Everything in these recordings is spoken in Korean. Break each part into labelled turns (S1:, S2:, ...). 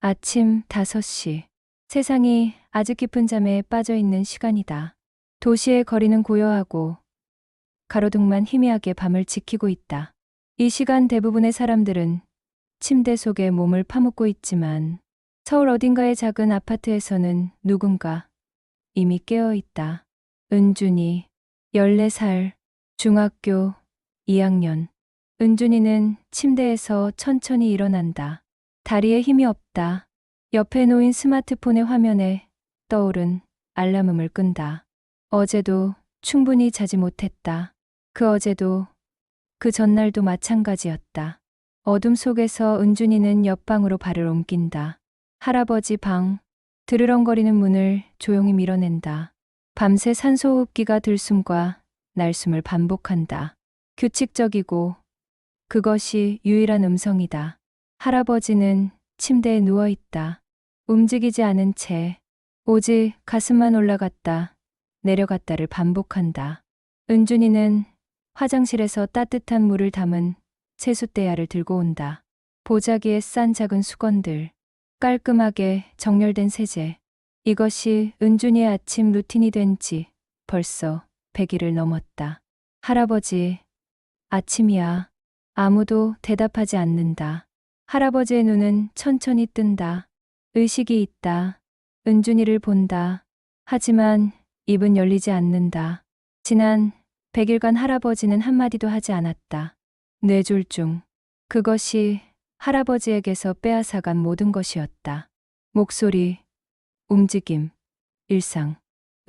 S1: 아침 5시. 세상이 아주 깊은 잠에 빠져 있는 시간이다. 도시의 거리는 고요하고 가로등만 희미하게 밤을 지키고 있다. 이 시간 대부분의 사람들은 침대 속에 몸을 파묻고 있지만 서울 어딘가의 작은 아파트에서는 누군가 이미 깨어 있다. 은준이, 14살, 중학교 2학년. 은준이는 침대에서 천천히 일어난다. 다리에 힘이 없다. 옆에 놓인 스마트폰의 화면에 떠오른 알람음을 끈다. 어제도 충분히 자지 못했다. 그 어제도, 그 전날도 마찬가지였다. 어둠 속에서 은준이는 옆방으로 발을 옮긴다. 할아버지 방, 드르렁거리는 문을 조용히 밀어낸다. 밤새 산소호흡기가 들숨과 날숨을 반복한다. 규칙적이고 그것이 유일한 음성이다. 할아버지는 침대에 누워있다. 움직이지 않은 채 오직 가슴만 올라갔다 내려갔다를 반복한다. 은준이는 화장실에서 따뜻한 물을 담은 세숫대야를 들고 온다. 보자기에 싼 작은 수건들, 깔끔하게 정렬된 세제. 이것이 은준이의 아침 루틴이 된 지 벌써 100일을 넘었다. 할아버지, 아침이야. 아무도 대답하지 않는다. 할아버지의 눈은 천천히 뜬다. 의식이 있다. 은준이를 본다. 하지만 입은 열리지 않는다. 지난 100일간 할아버지는 한마디도 하지 않았다. 뇌졸중. 그것이 할아버지에게서 빼앗아간 모든 것이었다. 목소리, 움직임, 일상.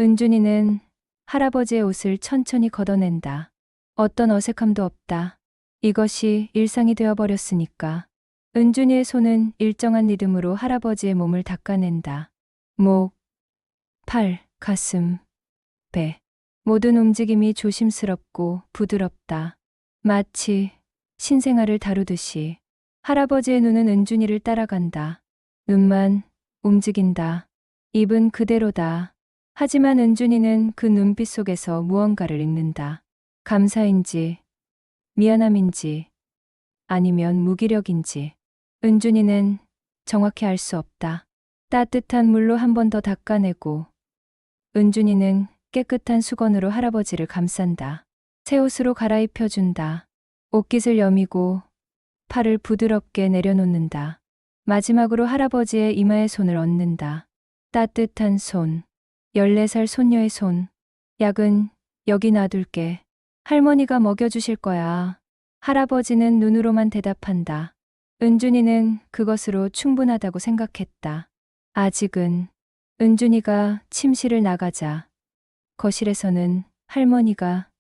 S1: 은준이는 할아버지의 옷을 천천히 걷어낸다. 어떤 어색함도 없다. 이것이 일상이 되어버렸으니까. 은준이의 손은 일정한 리듬으로 할아버지의 몸을 닦아낸다. 목, 팔, 가슴, 배. 모든 움직임이 조심스럽고 부드럽다. 마치 신생아를 다루듯이. 할아버지의 눈은 은준이를 따라간다. 눈만 움직인다. 입은 그대로다. 하지만 은준이는 그 눈빛 속에서 무언가를 읽는다. 감사인지, 미안함인지, 아니면 무기력인지. 은준이는 정확히 알 수 없다. 따뜻한 물로 한 번 더 닦아내고 은준이는 깨끗한 수건으로 할아버지를 감싼다. 새 옷으로 갈아입혀준다. 옷깃을 여미고 팔을 부드럽게 내려놓는다. 마지막으로 할아버지의 이마에 손을 얹는다. 따뜻한 손, 14살 손녀의 손. 약은 여기 놔둘게. 할머니가 먹여주실 거야. 할아버지는 눈으로만 대답한다. 은준이는 그것으로 충분하다고 생각했다. 아직은. 은준이가 침실을 나가자 거실에서는 할머니가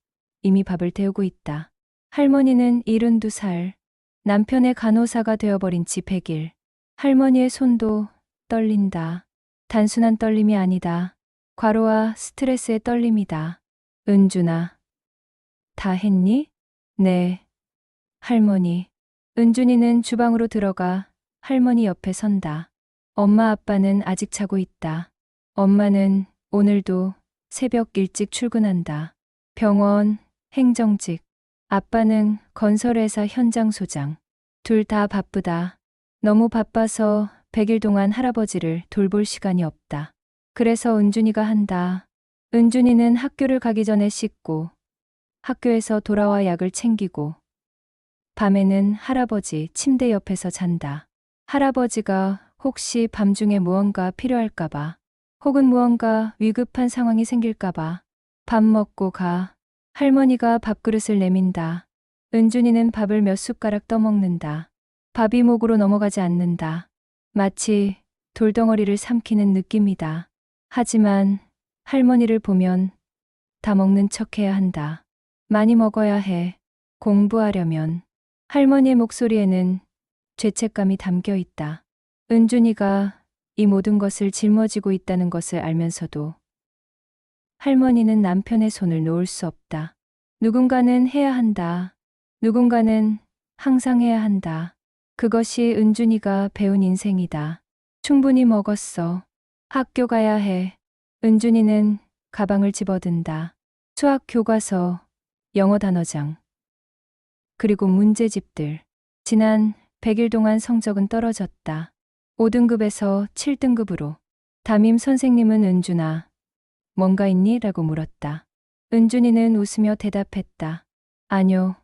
S1: 이미 밥을 데우고 있다. 할머니는 72살, 남편의 간호사가 되어버린 지 100일. 할머니의 손도 떨린다. 단순한 떨림이 아니다. 과로와 스트레스의 떨림이다. 은준아, 다 했니? 네, 할머니. 은준이는 주방으로 들어가 할머니 옆에 선다. 엄마 아빠는 아직 자고 있다. 엄마는 오늘도 새벽 일찍 출근한다. 병원, 행정직. 아빠는 건설회사 현장 소장. 둘 다 바쁘다. 너무 바빠서 100일 동안 할아버지를 돌볼 시간이 없다. 그래서 은준이가 한다. 은준이는 학교를 가기 전에 씻고 학교에서 돌아와 약을 챙기고 밤에는 할아버지 침대 옆에서 잔다. 할아버지가 혹시 밤중에 무언가 필요할까봐, 혹은 무언가 위급한 상황이 생길까봐. 밥 먹고 가. 할머니가 밥그릇을 내민다. 은준이는 밥을 몇 숟가락 떠먹는다. 밥이 목으로 넘어가지 않는다. 마치 돌덩어리를 삼키는 느낌이다. 하지만 할머니를 보면 다 먹는 척해야 한다. 많이 먹어야 해. 공부하려면. 할머니의 목소리에는 죄책감이 담겨 있다. 은준이가 이 모든 것을 짊어지고 있다는 것을 알면서도 할머니는 남편의 손을 놓을 수 없다. 누군가는 해야 한다. 누군가는 항상 해야 한다. 그것이 은준이가 배운 인생이다. 충분히 먹었어. 학교 가야 해. 은준이는 가방을 집어든다. 수학 교과서, 영어 단어장, 그리고 문제집들. 지난 100일 동안 성적은 떨어졌다. 5등급에서 7등급으로. 담임 선생님은 은준아, 뭔가 있니? 라고 물었다. 은준이는 웃으며 대답했다. 아니요.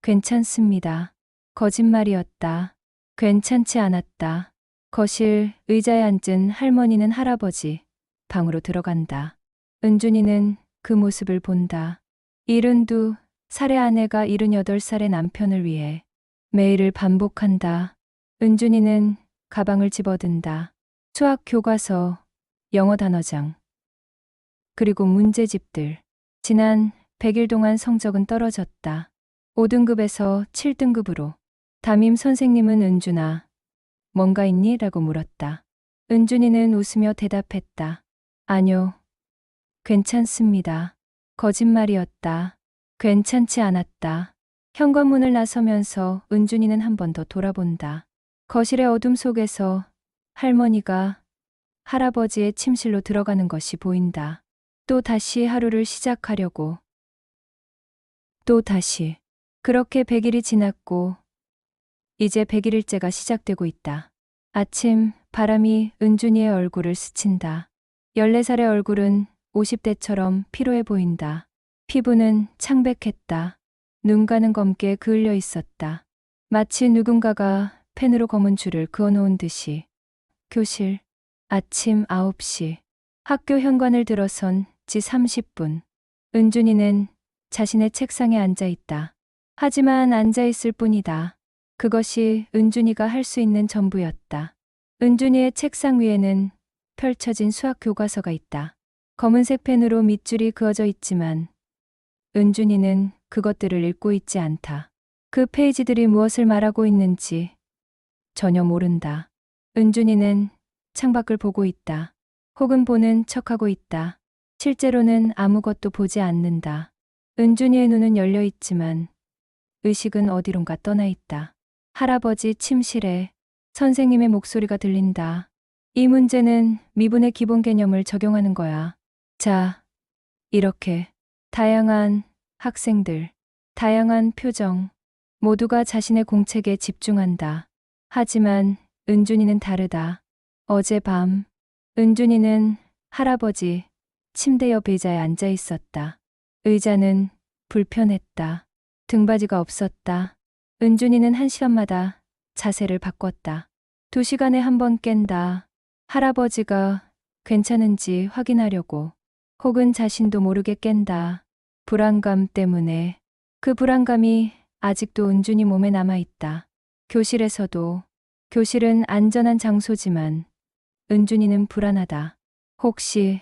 S1: 괜찮습니다. 거짓말이었다. 괜찮지 않았다. 거실 의자에 앉은 할머니는 할아버지 방으로 들어간다. 은준이는 그 모습을 본다. 72살의 아내가 78살의 남편을 위해 매일을 반복한다. 은준이는 가방을 집어든다. 수학 교과서, 영어 단어장, 그리고 문제집들. 지난 100일 동안 성적은 떨어졌다. 5등급에서 7등급으로. 담임 선생님은 은준아, 뭔가 있니? 라고 물었다. 은준이는 웃으며 대답했다. 아니요. 괜찮습니다. 거짓말이었다. 괜찮지 않았다. 현관문을 나서면서 은준이는 한 번 더 돌아본다. 거실의 어둠 속에서 할머니가 할아버지의 침실로 들어가는 것이 보인다. 또 다시 하루를 시작하려고. 또 다시. 그렇게 100일이 지났고 이제 100일째가 시작되고 있다. 아침 바람이 은준이의 얼굴을 스친다. 14살의 얼굴은 50대처럼 피로해 보인다. 피부는 창백했다. 눈가는 검게 그을려 있었다. 마치 누군가가 펜으로 검은 줄을 그어놓은 듯이. 교실. 아침 9시. 학교 현관을 들어선 지 30분. 은준이는 자신의 책상에 앉아 있다. 하지만 앉아 있을 뿐이다. 그것이 은준이가 할 수 있는 전부였다. 은준이의 책상 위에는 펼쳐진 수학 교과서가 있다. 검은색 펜으로 밑줄이 그어져 있지만 은준이는 그것들을 읽고 있지 않다. 그 페이지들이 무엇을 말하고 있는지 전혀 모른다. 은준이는 창밖을 보고 있다. 혹은 보는 척하고 있다. 실제로는 아무것도 보지 않는다. 은준이의 눈은 열려 있지만 의식은 어디론가 떠나 있다. 할아버지 침실에 선생님의 목소리가 들린다. 이 문제는 미분의 기본 개념을 적용하는 거야. 자, 이렇게 다양한 학생들, 다양한 표정, 모두가 자신의 공책에 집중한다. 하지만 은준이는 다르다. 어젯밤 은준이는 할아버지 침대 옆 의자에 앉아 있었다. 의자는 불편했다. 등받이가 없었다. 은준이는 1시간마다 자세를 바꿨다. 2시간에 한 번 깬다. 할아버지가 괜찮은지 확인하려고. 혹은 자신도 모르게 깬다. 불안감 때문에. 그 불안감이 아직도 은준이 몸에 남아있다. 교실에서도. 교실은 안전한 장소지만 은준이는 불안하다. 혹시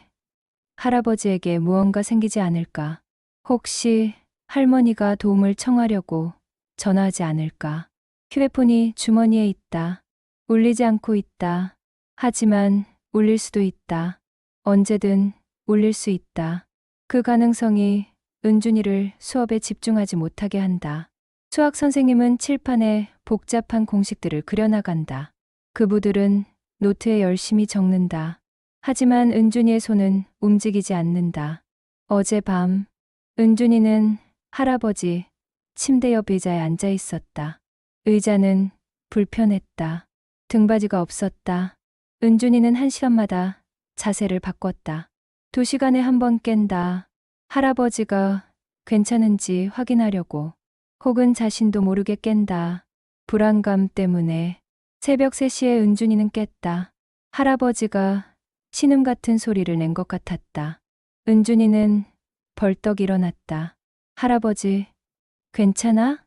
S1: 할아버지에게 무언가 생기지 않을까? 혹시 할머니가 도움을 청하려고 전화하지 않을까? 휴대폰이 주머니에 있다. 울리지 않고 있다. 하지만 울릴 수도 있다. 언제든 울릴 수 있다. 그 가능성이 은준이를 수업에 집중하지 못하게 한다. 수학 선생님은 칠판에 복잡한 공식들을 그려나간다. 그부들은 노트에 열심히 적는다. 하지만 은준이의 손은 움직이지 않는다. 어젯밤 은준이는 할아버지 침대 옆 의자에 앉아 있었다. 의자는 불편했다. 등받이가 없었다. 은준이는 1시간마다 자세를 바꿨다. 2시간에 한 번 깬다. 할아버지가 괜찮은지 확인하려고. 혹은 자신도 모르게 깬다. 불안감 때문에. 새벽 3시에 은준이는 깼다. 할아버지가 신음 같은 소리를 낸 것 같았다. 은준이는 벌떡 일어났다. 할아버지, 괜찮아?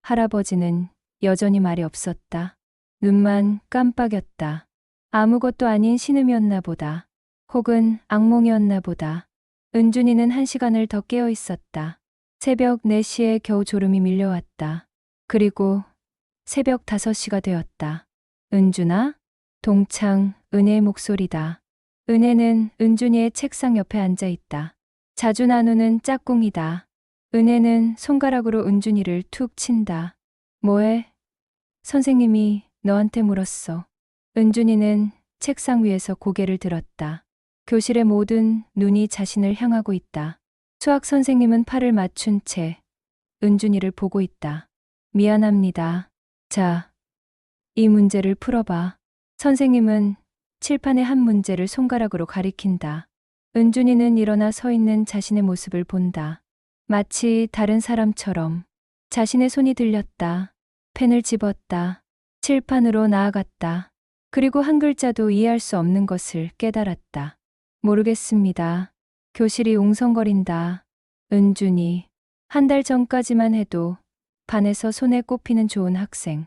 S1: 할아버지는 여전히 말이 없었다. 눈만 깜빡였다. 아무것도 아닌 신음이었나 보다. 혹은 악몽이었나 보다. 은준이는 1시간을 더 깨어 있었다. 새벽 4시에 겨우 졸음이 밀려왔다. 그리고 새벽 5시가 되었다. 은준아? 동창 은혜의 목소리다. 은혜는 은준이의 책상 옆에 앉아 있다. 자주 나누는 짝꿍이다. 은혜는 손가락으로 은준이를 툭 친다. 뭐해? 선생님이 너한테 물었어. 은준이는 책상 위에서 고개를 들었다. 교실의 모든 눈이 자신을 향하고 있다. 수학 선생님은 팔을 맞춘 채 은준이를 보고 있다. 미안합니다. 자, 이 문제를 풀어봐. 선생님은 칠판의 한 문제를 손가락으로 가리킨다. 은준이는 일어나 서 있는 자신의 모습을 본다. 마치 다른 사람처럼 자신의 손이 들렸다. 펜을 집었다. 칠판으로 나아갔다. 그리고 한 글자도 이해할 수 없는 것을 깨달았다. 모르겠습니다. 교실이 웅성거린다. 은준이. 한 달 전까지만 해도 반에서 손에 꼽히는 좋은 학생.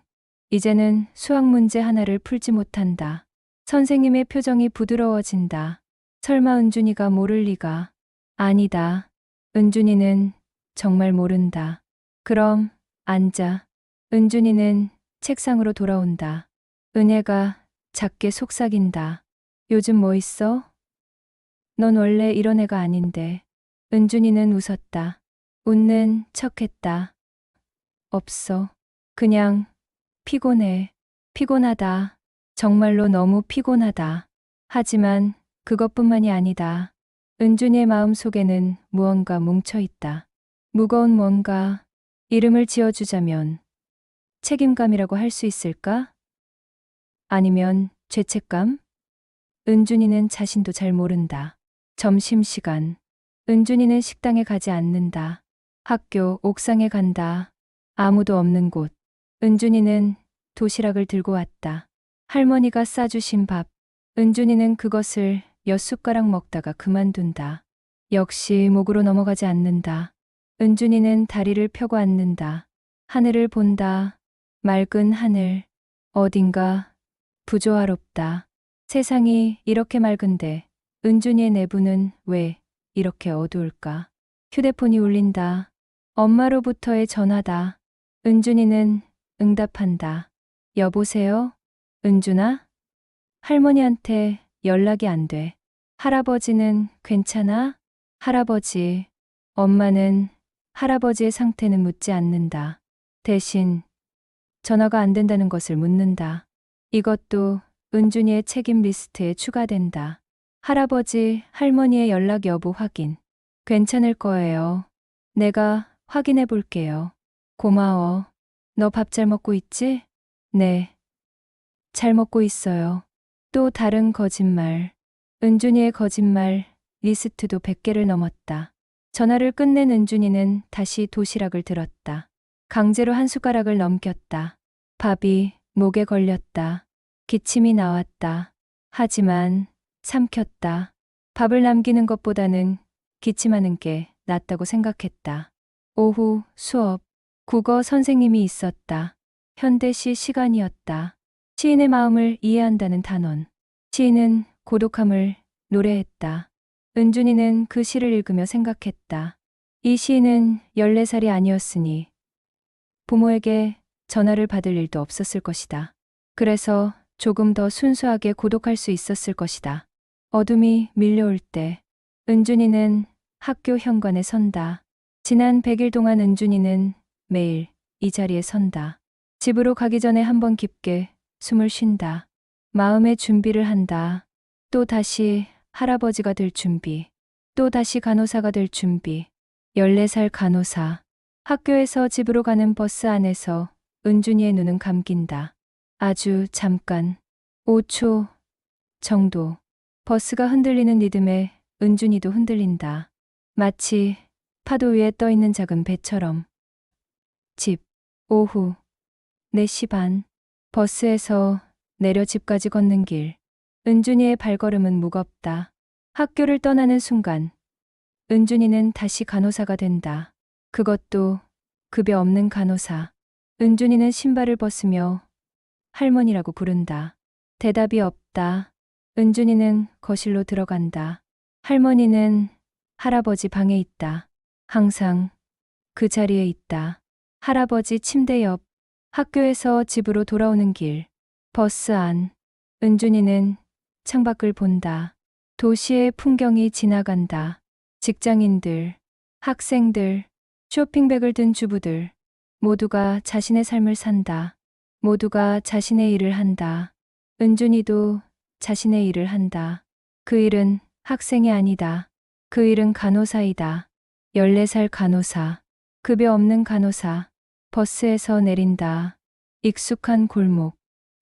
S1: 이제는 수학 문제 하나를 풀지 못한다. 선생님의 표정이 부드러워진다. 설마 은준이가 모를 리가. 아니다. 은준이는 정말 모른다. 그럼 앉아. 은준이는 책상으로 돌아온다. 은혜가 작게 속삭인다. 요즘 뭐 있어? 넌 원래 이런 애가 아닌데. 은준이는 웃었다. 웃는 척했다. 없어. 그냥 피곤해. 피곤하다. 정말로 너무 피곤하다. 하지만 그것뿐만이 아니다. 은준이의 마음 속에는 무언가 뭉쳐 있다. 무거운 뭔가. 이름을 지어주자면 책임감이라고 할 수 있을까? 아니면 죄책감? 은준이는 자신도 잘 모른다. 점심시간. 은준이는 식당에 가지 않는다. 학교 옥상에 간다. 아무도 없는 곳. 은준이는 도시락을 들고 왔다. 할머니가 싸주신 밥. 은준이는 그것을 몇 숟가락 먹다가 그만둔다. 역시 목으로 넘어가지 않는다. 은준이는 다리를 펴고 앉는다. 하늘을 본다. 맑은 하늘. 어딘가 부조화롭다. 세상이 이렇게 맑은데 은준이의 내부는 왜 이렇게 어두울까? 휴대폰이 울린다. 엄마로부터의 전화다. 은준이는 응답한다. 여보세요? 은준아? 할머니한테 연락이 안 돼. 할아버지는 괜찮아? 할아버지. 엄마는 할아버지의 상태는 묻지 않는다. 대신 전화가 안 된다는 것을 묻는다. 이것도 은준이의 책임 리스트에 추가된다. 할아버지, 할머니의 연락 여부 확인. 괜찮을 거예요. 내가 확인해 볼게요. 고마워. 너 밥 잘 먹고 있지? 네. 잘 먹고 있어요. 또 다른 거짓말. 은준이의 거짓말 리스트도 100개를 넘었다. 전화를 끝낸 은준이는 다시 도시락을 들었다. 강제로 한 숟가락을 넘겼다. 밥이 목에 걸렸다. 기침이 나왔다. 하지만 삼켰다. 밥을 남기는 것보다는 기침하는 게 낫다고 생각했다. 오후 수업. 국어 선생님이 있었다. 현대시 시간이었다. 시인의 마음을 이해한다는 단원. 시인은 고독함을 노래했다. 은준이는 그 시를 읽으며 생각했다. 이 시인은 14살이 아니었으니 부모에게 전화를 받을 일도 없었을 것이다. 그래서 조금 더 순수하게 고독할 수 있었을 것이다. 어둠이 밀려올 때 은준이는 학교 현관에 선다. 지난 100일 동안 은준이는 매일 이 자리에 선다. 집으로 가기 전에 한번 깊게 숨을 쉰다. 마음의 준비를 한다. 또 다시 할아버지가 될 준비. 또 다시 간호사가 될 준비. 14살 간호사. 학교에서 집으로 가는 버스 안에서 은준이의 눈은 감긴다. 아주 잠깐. 5초 정도. 버스가 흔들리는 리듬에 은준이도 흔들린다. 마치 파도 위에 떠 있는 작은 배처럼. 집. 오후 4시 반. 버스에서 내려 집까지 걷는 길. 은준이의 발걸음은 무겁다. 학교를 떠나는 순간 은준이는 다시 간호사가 된다. 그것도 급여 없는 간호사. 은준이는 신발을 벗으며 할머니라고 부른다. 대답이 없다. 은준이는 거실로 들어간다. 할머니는 할아버지 방에 있다. 항상 그 자리에 있다. 할아버지 침대 옆. 학교에서 집으로 돌아오는 길. 버스 안. 은준이는 창밖을 본다. 도시의 풍경이 지나간다. 직장인들, 학생들, 쇼핑백을 든 주부들. 모두가 자신의 삶을 산다. 모두가 자신의 일을 한다. 은준이도 자신의 일을 한다. 그 일은 학생이 아니다. 그 일은 간호사이다. 14살 간호사. 급여 없는 간호사. 버스에서 내린다. 익숙한 골목.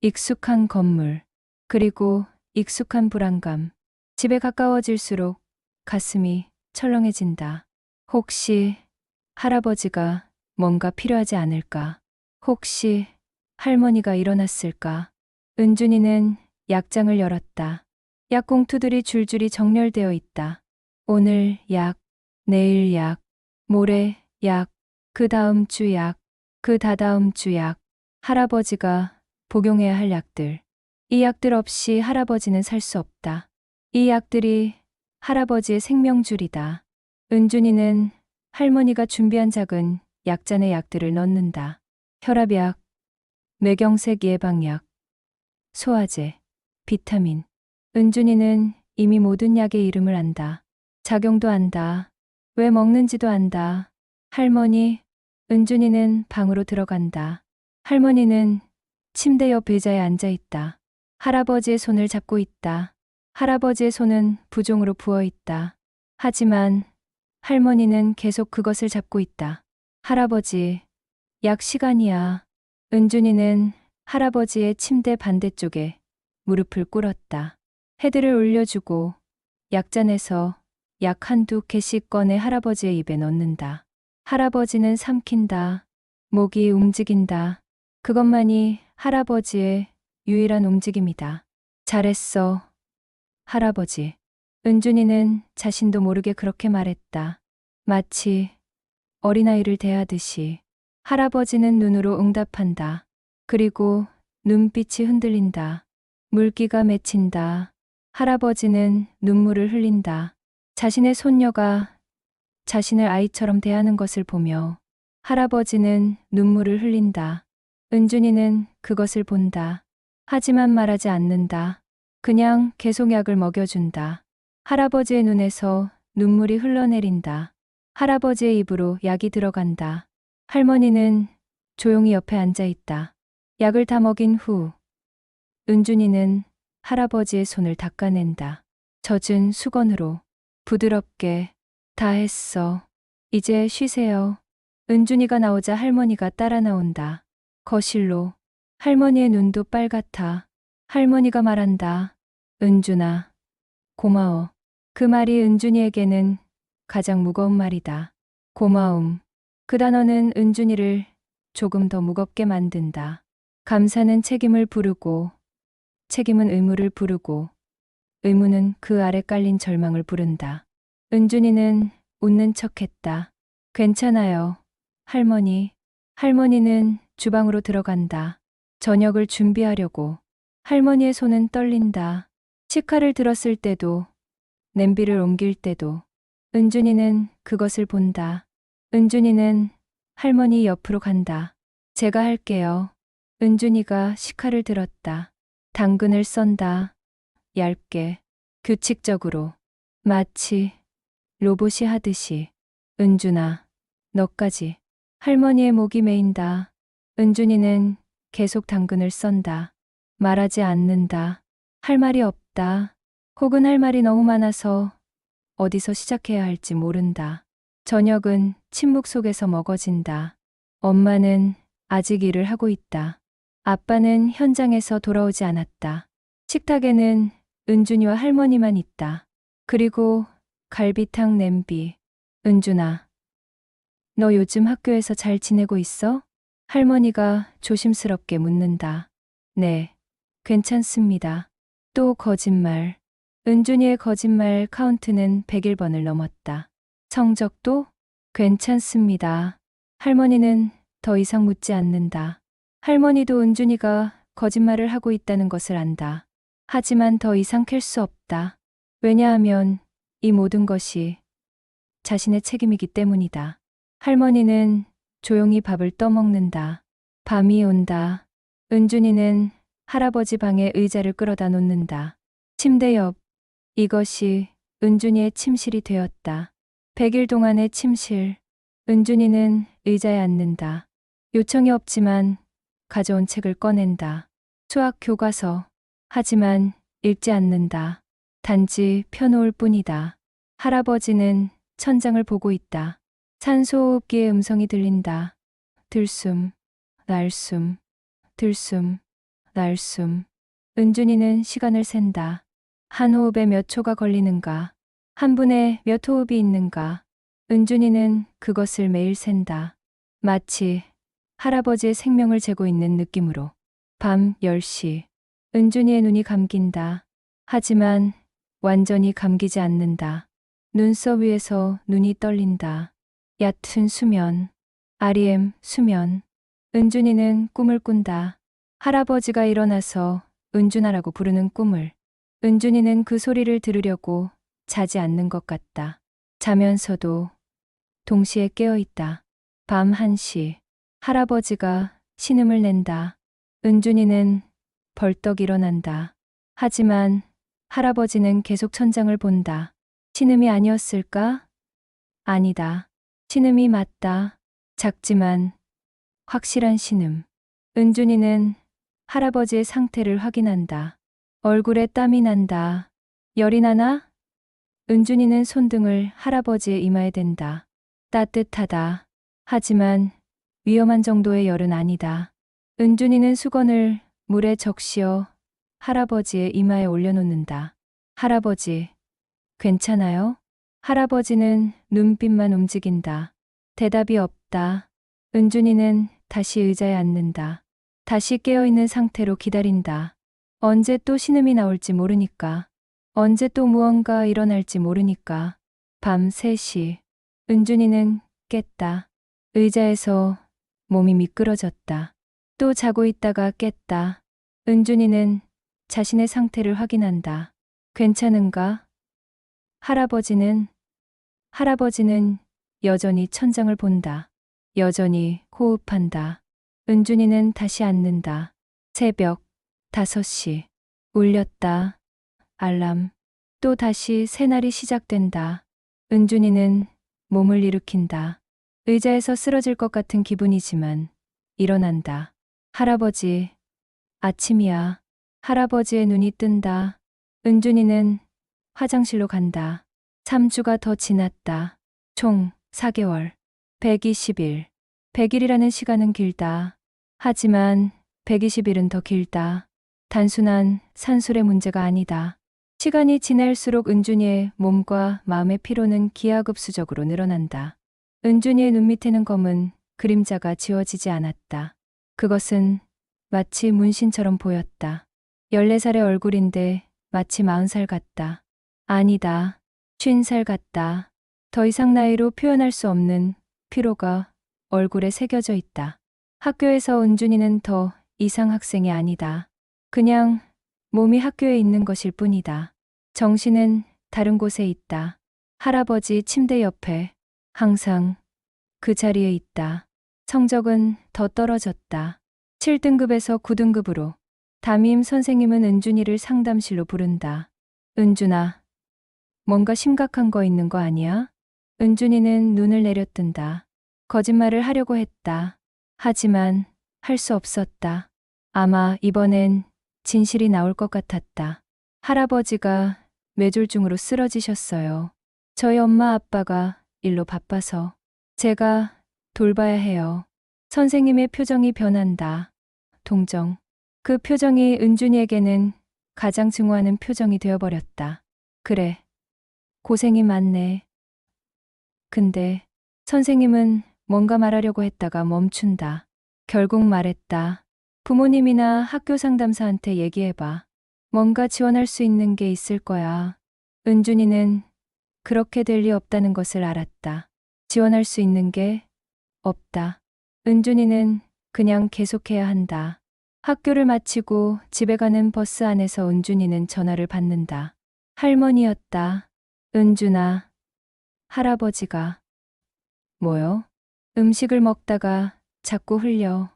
S1: 익숙한 건물, 그리고 익숙한 불안감. 집에 가까워질수록 가슴이 철렁해진다. 혹시 할아버지가 뭔가 필요하지 않을까? 혹시 할머니가 일어났을까? 은준이는 약장을 열었다. 약봉투들이 줄줄이 정렬되어 있다. 오늘 약, 내일 약, 모레 약, 그 다음 주 약, 그 다다음 주 약. 할아버지가 복용해야 할 약들. 이 약들 없이 할아버지는 살 수 없다. 이 약들이 할아버지의 생명줄이다. 은준이는 할머니가 준비한 작은 약잔에 약들을 넣는다. 혈압약, 뇌경색 예방약, 소화제, 비타민. 은준이는 이미 모든 약의 이름을 안다. 작용도 안다. 왜 먹는지도 안다. 할머니, 은준이는 방으로 들어간다. 할머니는 침대 옆 의자에 앉아 있다. 할아버지의 손을 잡고 있다. 할아버지의 손은 부종으로 부어 있다. 하지만 할머니는 계속 그것을 잡고 있다. 할아버지, 약 시간이야. 은준이는 할아버지의 침대 반대쪽에 무릎을 꿇었다. 헤드를 올려주고 약잔에서 약 한두 개씩 꺼내 할아버지의 입에 넣는다. 할아버지는 삼킨다. 목이 움직인다. 그것만이 할아버지의 유일한 움직임이다. 잘했어, 할아버지. 은준이는 자신도 모르게 그렇게 말했다. 마치 어린아이를 대하듯이. 할아버지는 눈으로 응답한다. 그리고 눈빛이 흔들린다. 물기가 맺힌다. 할아버지는 눈물을 흘린다. 자신의 손녀가 자신을 아이처럼 대하는 것을 보며 할아버지는 눈물을 흘린다. 은준이는 그것을 본다. 하지만 말하지 않는다. 그냥 계속 약을 먹여준다. 할아버지의 눈에서 눈물이 흘러내린다. 할아버지의 입으로 약이 들어간다. 할머니는 조용히 옆에 앉아 있다. 약을 다 먹인 후 은준이는 할아버지의 손을 닦아낸다. 젖은 수건으로 부드럽게. 다 했어. 이제 쉬세요. 은준이가 나오자 할머니가 따라 나온다. 거실로. 할머니의 눈도 빨갛다. 할머니가 말한다. 은준아, 고마워. 그 말이 은준이에게는 가장 무거운 말이다. 고마움. 그 단어는 은준이를 조금 더 무겁게 만든다. 감사는 책임을 부르고, 책임은 의무를 부르고, 의무는 그 아래 깔린 절망을 부른다. 은준이는 웃는 척했다. 괜찮아요, 할머니. 할머니는 주방으로 들어간다. 저녁을 준비하려고. 할머니의 손은 떨린다. 식칼을 들었을 때도, 냄비를 옮길 때도. 은준이는 그것을 본다. 은준이는 할머니 옆으로 간다. 제가 할게요. 은준이가 식칼을 들었다. 당근을 썬다. 얇게, 규칙적으로, 마치 로봇이 하듯이. 은준아, 너까지. 할머니의 목이 메인다. 은준이는 계속 당근을 썬다. 말하지 않는다. 할 말이 없다. 혹은 할 말이 너무 많아서 어디서 시작해야 할지 모른다. 저녁은 침묵 속에서 먹어진다. 엄마는 아직 일을 하고 있다. 아빠는 현장에서 돌아오지 않았다. 식탁에는 은준이와 할머니만 있다. 그리고 갈비탕 냄비. 은준아, 너 요즘 학교에서 잘 지내고 있어? 할머니가 조심스럽게 묻는다. 네, 괜찮습니다. 또 거짓말. 은준이의 거짓말 카운트는 101번을 넘었다. 성적도? 괜찮습니다. 할머니는 더 이상 묻지 않는다. 할머니도 은준이가 거짓말을 하고 있다는 것을 안다. 하지만 더 이상 캘 수 없다. 왜냐하면 이 모든 것이 자신의 책임이기 때문이다. 할머니는 조용히 밥을 떠먹는다. 밤이 온다. 은준이는 할아버지 방에 의자를 끌어다 놓는다. 침대 옆. 이것이 은준이의 침실이 되었다. 100일 동안의 침실. 은준이는 의자에 앉는다. 요청이 없지만 가져온 책을 꺼낸다. 수학 교과서. 하지만 읽지 않는다. 단지 펴놓을 뿐이다. 할아버지는 천장을 보고 있다. 산소호흡기의 음성이 들린다. 들숨, 날숨, 들숨, 날숨. 은준이는 시간을 샌다. 한 호흡에 몇 초가 걸리는가? 한 분에 몇 호흡이 있는가? 은준이는 그것을 매일 샌다. 마치 할아버지의 생명을 재고 있는 느낌으로. 밤 10시. 은준이의 눈이 감긴다. 하지만 완전히 감기지 않는다. 눈썹 위에서 눈이 떨린다. 얕은 수면. REM 수면. 은준이는 꿈을 꾼다. 할아버지가 일어나서 은준아라고 부르는 꿈을. 은준이는 그 소리를 들으려고 자지 않는 것 같다. 자면서도 동시에 깨어 있다. 밤 1시. 할아버지가 신음을 낸다. 은준이는 벌떡 일어난다. 하지만 할아버지는 계속 천장을 본다. 신음이 아니었을까? 아니다. 신음이 맞다. 작지만 확실한 신음. 은준이는 할아버지의 상태를 확인한다. 얼굴에 땀이 난다. 열이 나나? 은준이는 손등을 할아버지의 이마에 댄다. 따뜻하다. 하지만 위험한 정도의 열은 아니다. 은준이는 수건을 물에 적시어 할아버지의 이마에 올려놓는다. 할아버지, 괜찮아요? 할아버지는 눈빛만 움직인다. 대답이 없다. 은준이는 다시 의자에 앉는다. 다시 깨어있는 상태로 기다린다. 언제 또 신음이 나올지 모르니까. 언제 또 무언가 일어날지 모르니까. 밤 3시. 은준이는 깼다. 의자에서 몸이 미끄러졌다. 또 자고 있다가 깼다. 은준이는 자신의 상태를 확인한다. 괜찮은가? 할아버지는 여전히 천장을 본다. 여전히 호흡한다. 은준이는 다시 앉는다. 새벽 5시. 울렸다. 알람. 또 다시 새날이 시작된다. 은준이는 몸을 일으킨다. 의자에서 쓰러질 것 같은 기분이지만 일어난다. 할아버지, 아침이야. 할아버지의 눈이 뜬다. 은준이는 화장실로 간다. 3주가 더 지났다. 총 4개월. 120일. 100일이라는 시간은 길다. 하지만 120일은 더 길다. 단순한 산술의 문제가 아니다. 시간이 지날수록 은준이의 몸과 마음의 피로는 기하급수적으로 늘어난다. 은준이의 눈 밑에는 검은 그림자가 지워지지 않았다. 그것은 마치 문신처럼 보였다. 14살의 얼굴인데 마치 40살 같다. 아니다. 50살 같다. 더 이상 나이로 표현할 수 없는 피로가 얼굴에 새겨져 있다. 학교에서 은준이는 더 이상 학생이 아니다. 그냥 몸이 학교에 있는 것일 뿐이다. 정신은 다른 곳에 있다. 할아버지 침대 옆에 항상 그 자리에 있다. 성적은 더 떨어졌다. 7등급에서 9등급으로. 담임 선생님은 은준이를 상담실로 부른다. 은준아, 뭔가 심각한 거 있는 거 아니야? 은준이는 눈을 내려뜬다. 거짓말을 하려고 했다. 하지만 할 수 없었다. 아마 이번엔 진실이 나올 것 같았다. 할아버지가 뇌졸중으로 쓰러지셨어요. 저희 엄마 아빠가 일로 바빠서 제가 돌봐야 해요. 선생님의 표정이 변한다. 동정. 그 표정이 은준이에게는 가장 증오하는 표정이 되어버렸다. 그래. 고생이 많네. 근데 선생님은 뭔가 말하려고 했다가 멈춘다. 결국 말했다. 부모님이나 학교 상담사한테 얘기해봐. 뭔가 지원할 수 있는 게 있을 거야. 은준이는 그렇게 될 리 없다는 것을 알았다. 지원할 수 있는 게 없다. 은준이는 그냥 계속해야 한다. 학교를 마치고 집에 가는 버스 안에서 은준이는 전화를 받는다. 할머니였다. 은준아, 할아버지가. 뭐요? 음식을 먹다가 자꾸 흘려.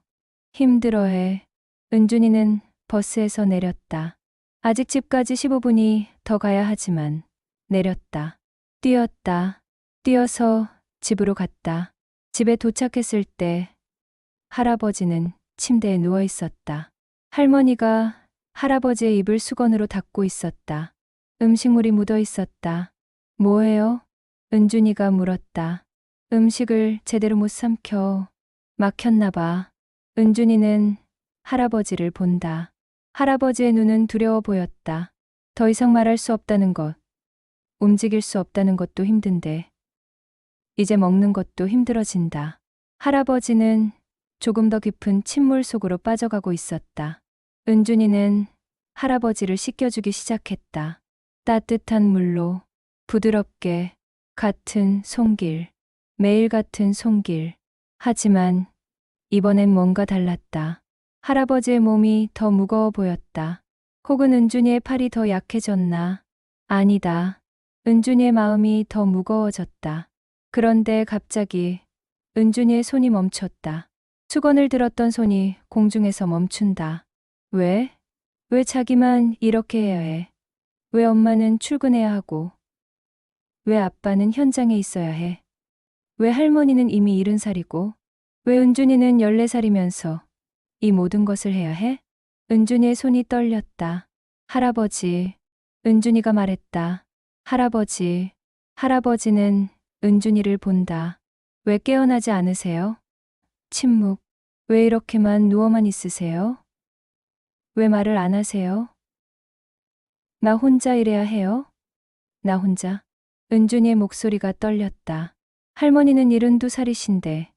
S1: 힘들어해. 은준이는 버스에서 내렸다. 아직 집까지 15분이 더 가야 하지만 내렸다. 뛰었다. 뛰어서 집으로 갔다. 집에 도착했을 때 할아버지는 침대에 누워 있었다. 할머니가 할아버지의 입을 수건으로 닦고 있었다. 음식물이 묻어 있었다. 뭐해요? 은준이가 물었다. 음식을 제대로 못 삼켜. 막혔나 봐. 은준이는 할아버지를 본다. 할아버지의 눈은 두려워 보였다. 더 이상 말할 수 없다는 것, 움직일 수 없다는 것도 힘든데, 이제 먹는 것도 힘들어진다. 할아버지는 조금 더 깊은 침물 속으로 빠져가고 있었다. 은준이는 할아버지를 씻겨주기 시작했다. 따뜻한 물로 부드럽게 같은 손길, 매일 같은 손길. 하지만 이번엔 뭔가 달랐다. 할아버지의 몸이 더 무거워 보였다. 혹은 은준이의 팔이 더 약해졌나? 아니다. 은준이의 마음이 더 무거워졌다. 그런데 갑자기 은준이의 손이 멈췄다. 수건을 들었던 손이 공중에서 멈춘다. 왜? 왜 자기만 이렇게 해야 해? 왜 엄마는 출근해야 하고? 왜 아빠는 현장에 있어야 해? 왜 할머니는 이미 70살이고? 왜 은준이는 14살이면서 이 모든 것을 해야 해? 은준이의 손이 떨렸다. 할아버지, 은준이가 말했다. 할아버지, 할아버지는 은준이를 본다. 왜 깨어나지 않으세요? 침묵. 왜 이렇게만 누워만 있으세요? 왜 말을 안 하세요? 나 혼자 이래야 해요? 나 혼자. 은준이의 목소리가 떨렸다. 할머니는 72살이신데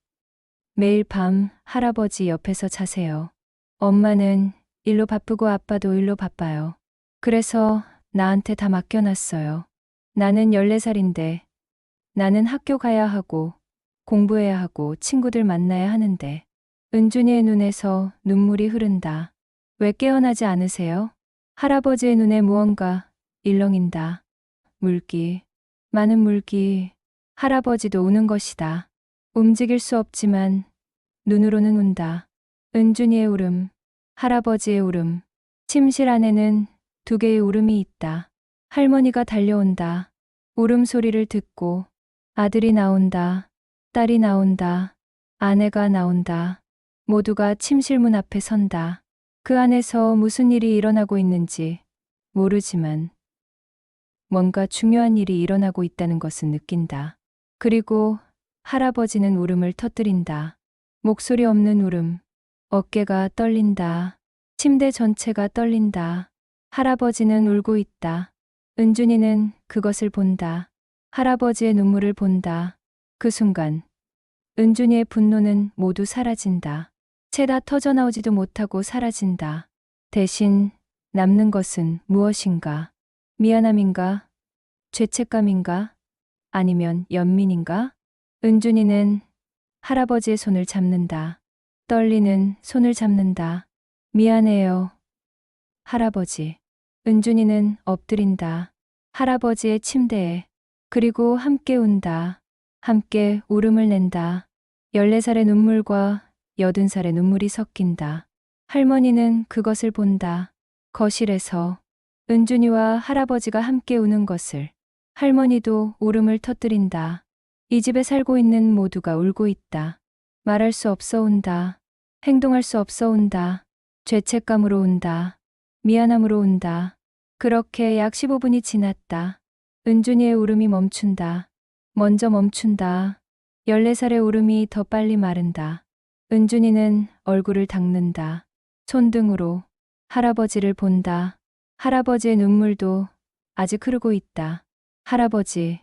S1: 매일 밤 할아버지 옆에서 자세요. 엄마는 일로 바쁘고 아빠도 일로 바빠요. 그래서 나한테 다 맡겨놨어요. 나는 14살인데 나는 학교 가야 하고 공부해야 하고 친구들 만나야 하는데 은준이의 눈에서 눈물이 흐른다. 왜 깨어나지 않으세요? 할아버지의 눈에 무언가 일렁인다. 물기, 많은 물기. 할아버지도 우는 것이다. 움직일 수 없지만 눈으로는 운다. 은준이의 울음, 할아버지의 울음. 침실 안에는 두 개의 울음이 있다. 할머니가 달려온다. 울음소리를 듣고 아들이 나온다. 딸이 나온다. 아내가 나온다. 모두가 침실 문 앞에 선다. 그 안에서 무슨 일이 일어나고 있는지 모르지만 뭔가 중요한 일이 일어나고 있다는 것은 느낀다. 그리고 할아버지는 울음을 터뜨린다. 목소리 없는 울음. 어깨가 떨린다. 침대 전체가 떨린다. 할아버지는 울고 있다. 은준이는 그것을 본다. 할아버지의 눈물을 본다. 그 순간 은준이의 분노는 모두 사라진다. 채다 터져나오지도 못하고 사라진다. 대신 남는 것은 무엇인가? 미안함인가? 죄책감인가? 아니면 연민인가? 은준이는 할아버지의 손을 잡는다. 떨리는 손을 잡는다. 미안해요. 할아버지. 은준이는 엎드린다. 할아버지의 침대에. 그리고 함께 운다. 함께 울음을 낸다. 14살의 눈물과 80살의 눈물이 섞인다. 할머니는 그것을 본다. 거실에서 은준이와 할아버지가 함께 우는 것을. 할머니도 울음을 터뜨린다. 이 집에 살고 있는 모두가 울고 있다. 말할 수 없어 운다. 행동할 수 없어 운다. 죄책감으로 운다. 미안함으로 운다. 그렇게 약 15분이 지났다. 은준이의 울음이 멈춘다. 먼저 멈춘다. 14살의 울음이 더 빨리 마른다. 은준이는 얼굴을 닦는다. 손등으로 할아버지를 본다. 할아버지의 눈물도 아직 흐르고 있다. 할아버지,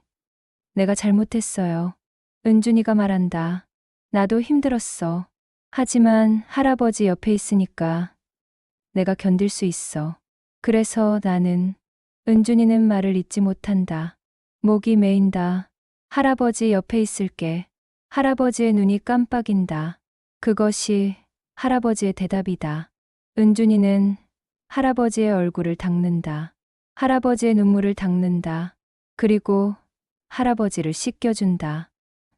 S1: 내가 잘못했어요. 은준이가 말한다. 나도 힘들었어. 하지만 할아버지 옆에 있으니까 내가 견딜 수 있어. 그래서 나는. 은준이는 말을 잇지 못한다. 목이 메인다. 할아버지 옆에 있을게. 할아버지의 눈이 깜빡인다. 그것이 할아버지의 대답이다. 은준이는 할아버지의 얼굴을 닦는다. 할아버지의 눈물을 닦는다. 그리고 할아버지를 씻겨준다.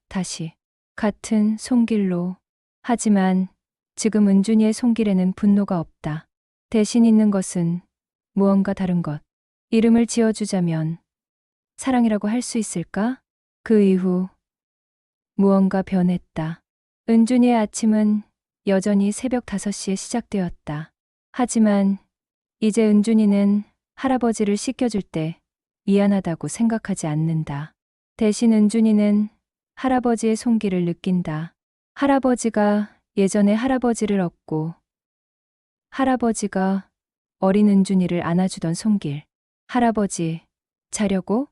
S1: 다시 같은 손길로. 하지만 지금 은준이의 손길에는 분노가 없다. 대신 있는 것은 무언가 다른 것. 이름을 지어주자면 사랑이라고 할 수 있을까? 그 이후 무언가 변했다. 은준이의 아침은 여전히 새벽 5시에 시작되었다. 하지만 이제 은준이는 할아버지를 씻겨줄 때 미안하다고 생각하지 않는다. 대신 은준이는 할아버지의 손길을 느낀다. 할아버지가 예전에 할아버지를 얻고 할아버지가 어린 은준이를 안아주던 손길. 할아버지, 자려고?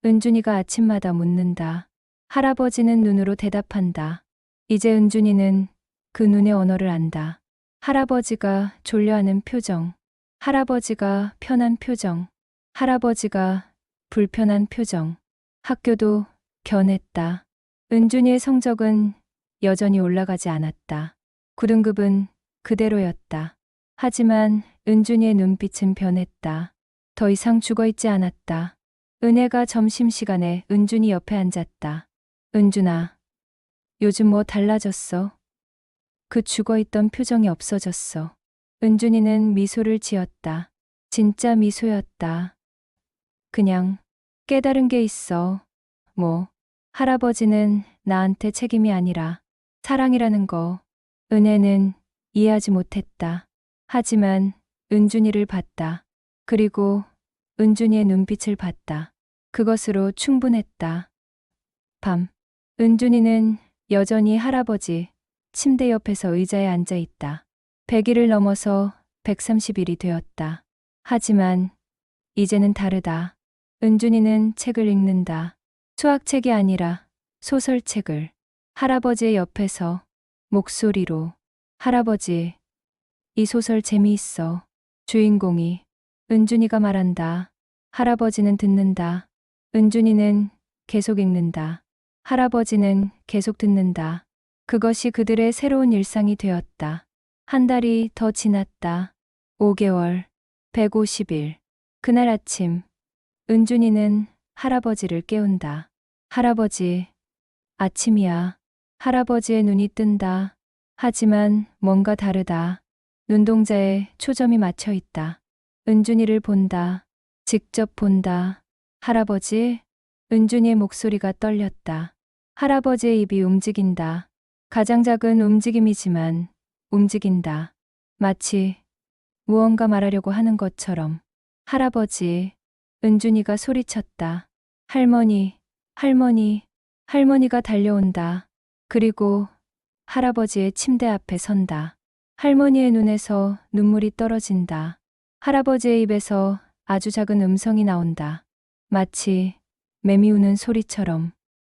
S1: 은준이가 아침마다 묻는다. 할아버지는 눈으로 대답한다. 이제 은준이는 그 눈의 언어를 안다. 할아버지가 졸려하는 표정. 할아버지가 편한 표정. 할아버지가 불편한 표정. 학교도 견했다. 은준이의 성적은 여전히 올라가지 않았다. 9등급은 그대로였다. 하지만 은준이의 눈빛은 변했다. 더 이상 죽어있지 않았다. 은혜가 점심시간에 은준이 옆에 앉았다. 은준아, 요즘 뭐 달라졌어? 그 죽어있던 표정이 없어졌어. 은준이는 미소를 지었다. 진짜 미소였다. 그냥 깨달은 게 있어. 뭐, 할아버지는 나한테 책임이 아니라 사랑이라는 거. 은혜는 이해하지 못했다. 하지만 은준이를 봤다. 그리고 은준이의 눈빛을 봤다. 그것으로 충분했다. 밤. 은준이는 여전히 할아버지 침대 옆에서 의자에 앉아 있다. 100일을 넘어서 130일이 되었다. 하지만 이제는 다르다. 은준이는 책을 읽는다. 수학책이 아니라 소설책을. 할아버지의 옆에서 목소리로. 할아버지, 이 소설 재미있어. 주인공이. 은준이가 말한다. 할아버지는 듣는다. 은준이는 계속 읽는다. 할아버지는 계속 듣는다. 그것이 그들의 새로운 일상이 되었다. 한 달이 더 지났다. 5개월, 150일. 그날 아침, 은준이는 할아버지를 깨운다. 할아버지, 아침이야. 할아버지의 눈이 뜬다. 하지만 뭔가 다르다. 눈동자에 초점이 맞춰 있다. 은준이를 본다. 직접 본다. 할아버지? 은준이의 목소리가 떨렸다. 할아버지의 입이 움직인다. 가장 작은 움직임이지만 움직인다. 마치 무언가 말하려고 하는 것처럼. 할아버지, 은준이가 소리쳤다. 할머니, 할머니, 할머니가 달려온다. 그리고 할아버지의 침대 앞에 선다. 할머니의 눈에서 눈물이 떨어진다. 할아버지의 입에서 아주 작은 음성이 나온다. 마치 매미 우는 소리처럼.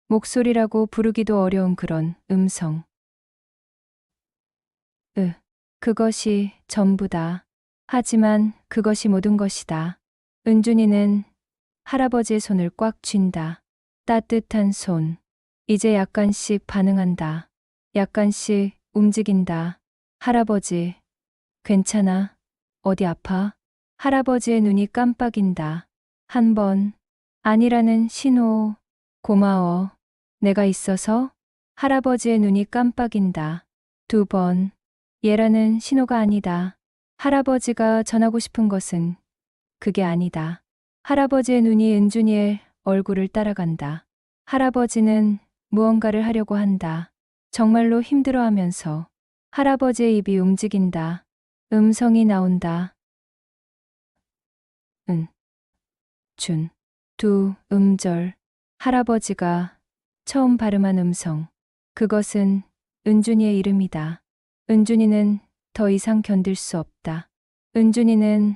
S1: 목소리라고 부르기도 어려운 그런 음성. 그것이 전부다. 하지만 그것이 모든 것이다. 은준이는 할아버지의 손을 꽉 쥔다. 따뜻한 손. 이제 약간씩 반응한다. 약간씩 움직인다. 할아버지, 괜찮아? 어디 아파? 할아버지의 눈이 깜빡인다. 한 번, 아니라는 신호. 고마워. 내가 있어서? 할아버지의 눈이 깜빡인다. 2번, 얘라는 신호가 아니다. 할아버지가 전하고 싶은 것은 그게 아니다. 할아버지의 눈이 은준이의 얼굴을 따라간다. 할아버지는 무언가를 하려고 한다. 정말로 힘들어하면서. 할아버지의 입이 움직인다. 음성이 나온다. 준. 2음절. 할아버지가 처음 발음한 음성. 그것은 은준이의 이름이다. 은준이는 더 이상 견딜 수 없다. 은준이는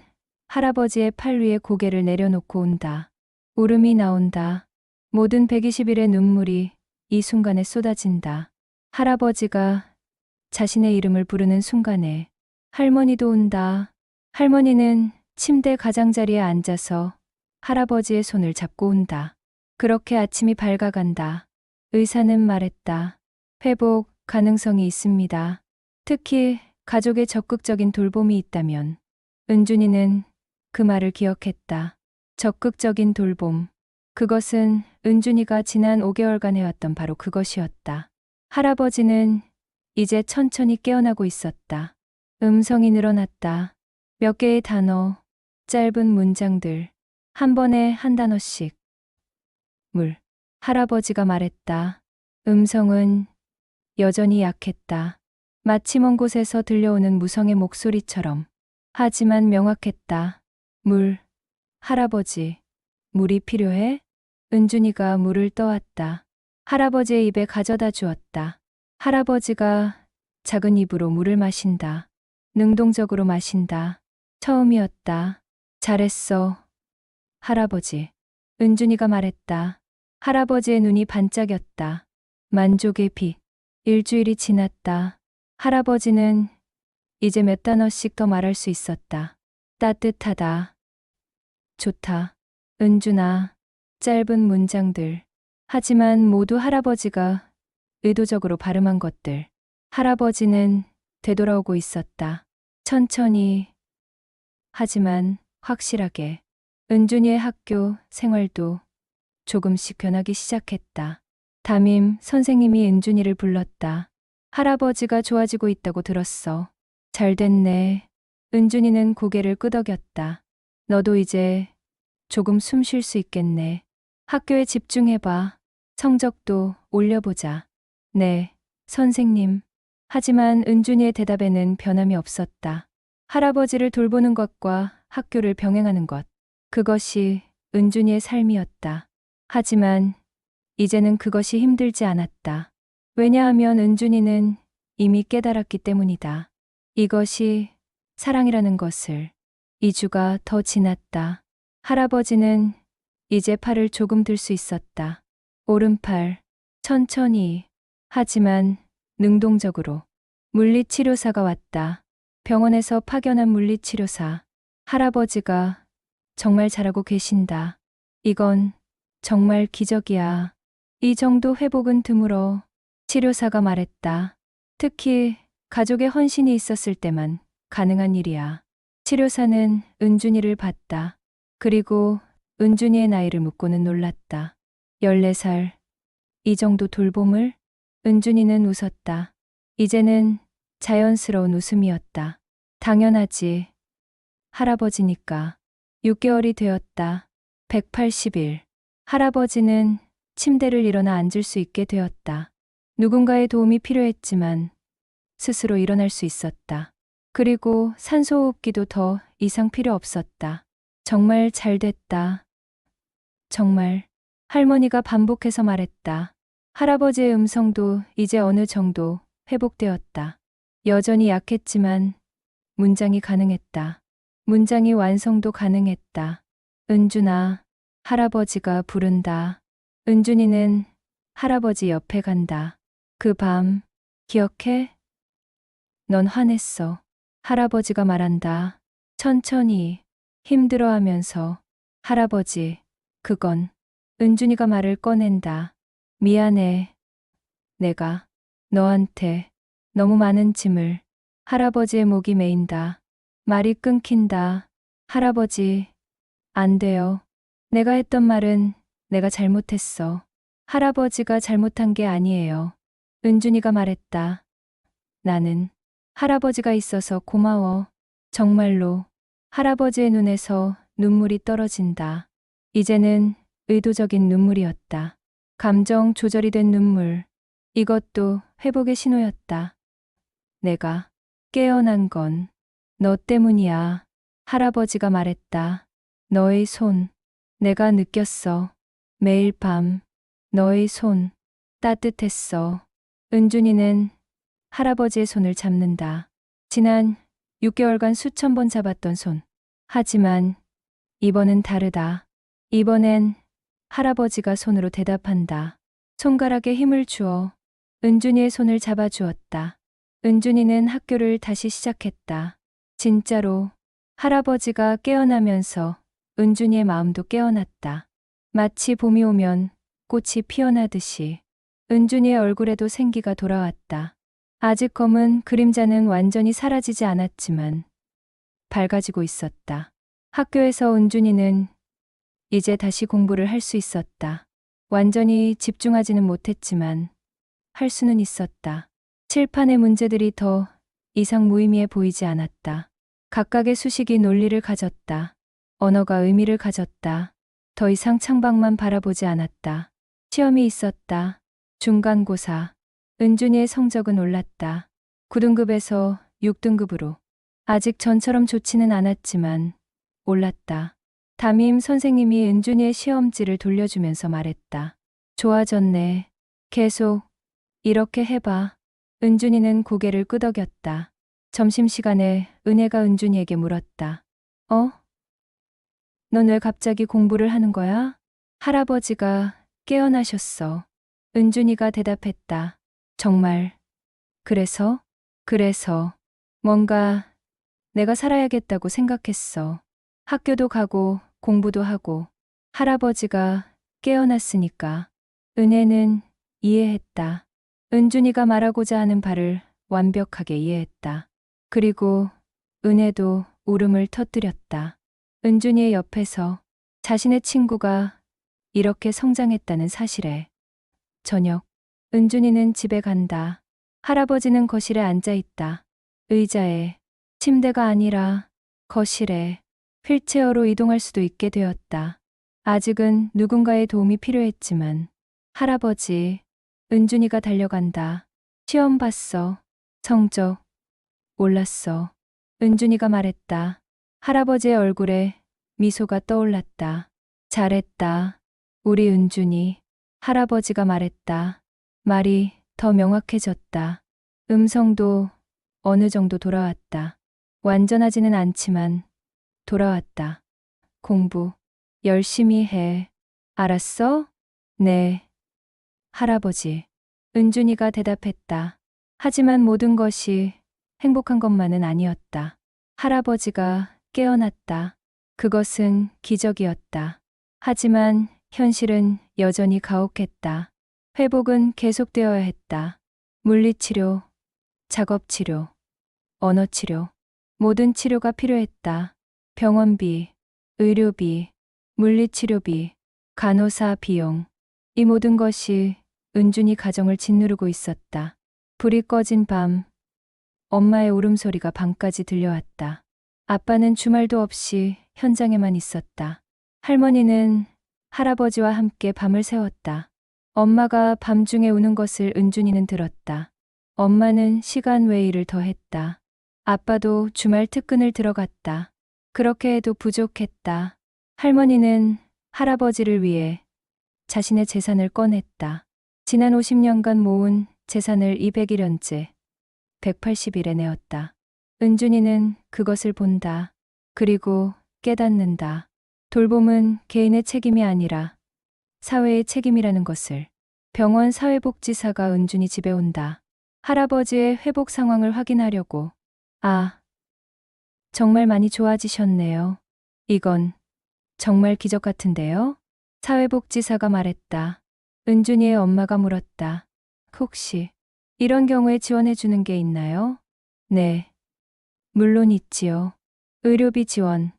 S1: 할아버지의 팔 위에 고개를 내려놓고 온다. 울음이 나온다. 모든 120일의 눈물이 이 순간에 쏟아진다. 할아버지가 자신의 이름을 부르는 순간에 할머니도 온다. 할머니는 침대 가장자리에 앉아서 할아버지의 손을 잡고 온다. 그렇게 아침이 밝아간다. 의사는 말했다. 회복 가능성이 있습니다. 특히 가족의 적극적인 돌봄이 있다면. 은준이는 그 말을 기억했다. 적극적인 돌봄. 그것은 은준이가 지난 5개월간 해왔던 바로 그것이었다. 할아버지는 이제 천천히 깨어나고 있었다. 음성이 늘어났다. 몇 개의 단어, 짧은 문장들, 한 번에 한 단어씩. 물. 할아버지가 말했다. 음성은 여전히 약했다. 마치 먼 곳에서 들려오는 무성의 목소리처럼. 하지만 명확했다. 물. 할아버지, 물이 필요해? 은준이가 물을 떠왔다. 할아버지의 입에 가져다 주었다. 할아버지가 작은 입으로 물을 마신다. 능동적으로 마신다. 처음이었다. 잘했어, 할아버지. 은준이가 말했다. 할아버지의 눈이 반짝였다. 만족의 빛. 일주일이 지났다. 할아버지는 이제 몇 단어씩 더 말할 수 있었다. 따뜻하다. 좋다. 은준아. 짧은 문장들. 하지만 모두 할아버지가 의도적으로 발음한 것들. 할아버지는 되돌아오고 있었다. 천천히. 하지만 확실하게. 은준이의 학교 생활도 조금씩 변하기 시작했다. 담임 선생님이 은준이를 불렀다. 할아버지가 좋아지고 있다고 들었어. 잘 됐네. 은준이는 고개를 끄덕였다. 너도 이제 조금 숨 쉴 수 있겠네. 학교에 집중해봐. 성적도 올려보자. 네, 선생님. 하지만 은준이의 대답에는 변함이 없었다. 할아버지를 돌보는 것과 학교를 병행하는 것. 그것이 은준이의 삶이었다. 하지만 이제는 그것이 힘들지 않았다. 왜냐하면 은준이는 이미 깨달았기 때문이다. 이것이 사랑이라는 것을. 2주가 더 지났다. 할아버지는 이제 팔을 조금 들 수 있었다. 오른팔, 천천히, 하지만 능동적으로. 물리치료사가 왔다. 병원에서 파견한 물리치료사. 할아버지가 정말 잘하고 계신다. 이건 정말 기적이야. 이 정도 회복은 드물어. 치료사가 말했다. 특히 가족의 헌신이 있었을 때만 가능한 일이야. 치료사는 은준이를 봤다. 그리고 은준이의 나이를 묻고는 놀랐다. 14살. 이 정도 돌봄을? 은준이는 웃었다. 이제는 자연스러운 웃음이었다. 당연하지. 할아버지니까. 6개월이 되었다. 180일. 할아버지는 침대를 일어나 앉을 수 있게 되었다. 누군가의 도움이 필요했지만 스스로 일어날 수 있었다. 그리고 산소호흡기도 더 이상 필요 없었다. 정말 잘 됐다. 정말. 할머니가 반복해서 말했다. 할아버지의 음성도 이제 어느 정도 회복되었다. 여전히 약했지만 문장이 가능했다. 문장이 완성도 가능했다. 은준아, 할아버지가 부른다. 은준이는 할아버지 옆에 간다. 그 밤, 기억해? 넌 화냈어. 할아버지가 말한다. 천천히, 힘들어하면서. 할아버지, 그건. 은준이가 말을 꺼낸다. 미안해. 내가 너한테 너무 많은 짐을. 할아버지의 목이 메인다. 말이 끊긴다. 할아버지, 안 돼요. 내가 했던 말은 내가 잘못했어. 할아버지가 잘못한 게 아니에요. 은준이가 말했다. 나는 할아버지가 있어서 고마워. 정말로. 할아버지의 눈에서 눈물이 떨어진다. 이제는 의도적인 눈물이었다. 감정 조절이 된 눈물. 이것도 회복의 신호였다. 내가 깨어난 건 너 때문이야. 할아버지가 말했다. 너의 손. 내가 느꼈어. 매일 밤 너의 손. 따뜻했어. 은준이는 할아버지의 손을 잡는다. 지난 6개월간 수천 번 잡았던 손. 하지만 이번은 다르다. 이번엔 할아버지가 손으로 대답한다. 손가락에 힘을 주어 은준이의 손을 잡아주었다. 은준이는 학교를 다시 시작했다. 진짜로 할아버지가 깨어나면서 은준이의 마음도 깨어났다. 마치 봄이 오면 꽃이 피어나듯이 은준이의 얼굴에도 생기가 돌아왔다. 아직 검은 그림자는 완전히 사라지지 않았지만 밝아지고 있었다. 학교에서 은준이는 이제 다시 공부를 할 수 있었다. 완전히 집중하지는 못했지만 할 수는 있었다. 칠판의 문제들이 더 이상 무의미해 보이지 않았다. 각각의 수식이 논리를 가졌다. 언어가 의미를 가졌다. 더 이상 창밖만 바라보지 않았다. 시험이 있었다. 중간고사. 은준이의 성적은 올랐다. 9등급에서 6등급으로. 아직 전처럼 좋지는 않았지만 올랐다. 담임 선생님이 은준이의 시험지를 돌려주면서 말했다. 좋아졌네. 계속 이렇게 해봐. 은준이는 고개를 끄덕였다. 점심시간에 은혜가 은준이에게 물었다. 어? 넌 왜 갑자기 공부를 하는 거야? 할아버지가 깨어나셨어. 은준이가 대답했다. 정말. 그래서? 그래서. 뭔가 내가 살아야겠다고 생각했어. 학교도 가고 공부도 하고. 할아버지가 깨어났으니까. 은혜는 이해했다. 은준이가 말하고자 하는 바를 완벽하게 이해했다. 그리고 은혜도 울음을 터뜨렸다. 은준이의 옆에서 자신의 친구가 이렇게 성장했다는 사실에. 저녁, 은준이는 집에 간다. 할아버지는 거실에 앉아 있다. 의자에, 침대가 아니라 거실에 휠체어로 이동할 수도 있게 되었다. 아직은 누군가의 도움이 필요했지만 할아버지, 은준이가 달려간다. 시험 봤어. 성적 올랐어. 은준이가 말했다. 할아버지의 얼굴에 미소가 떠올랐다. 잘했다. 우리 은준이. 할아버지가 말했다. 말이 더 명확해졌다. 음성도 어느 정도 돌아왔다. 완전하지는 않지만 돌아왔다. 공부 열심히 해. 알았어? 네. 할아버지. 은준이가 대답했다. 하지만 모든 것이 행복한 것만은 아니었다. 할아버지가 깨어났다. 그것은 기적이었다. 하지만 현실은 여전히 가혹했다. 회복은 계속되어야 했다. 물리치료, 작업치료, 언어치료, 모든 치료가 필요했다. 병원비, 의료비, 물리치료비, 간호사 비용. 이 모든 것이 은준이 가정을 짓누르고 있었다. 불이 꺼진 밤, 엄마의 울음소리가 방까지 들려왔다. 아빠는 주말도 없이 현장에만 있었다. 할머니는 할아버지와 함께 밤을 새웠다. 엄마가 밤중에 우는 것을 은준이는 들었다. 엄마는 시간 외 일을 더 했다. 아빠도 주말 특근을 들어갔다. 그렇게 해도 부족했다. 할머니는 할아버지를 위해 자신의 재산을 꺼냈다. 지난 50년간 모은 재산을 200일연째 180일에 내었다. 은준이는 그것을 본다. 그리고 깨닫는다. 돌봄은 개인의 책임이 아니라 사회의 책임이라는 것을. 병원 사회복지사가 은준이 집에 온다. 할아버지의 회복 상황을 확인하려고. 아, 정말 많이 좋아지셨네요. 이건 정말 기적 같은데요? 사회복지사가 말했다. 은준이의 엄마가 물었다. 혹시 이런 경우에 지원해 주는 게 있나요? 네, 물론 있지요. 의료비 지원,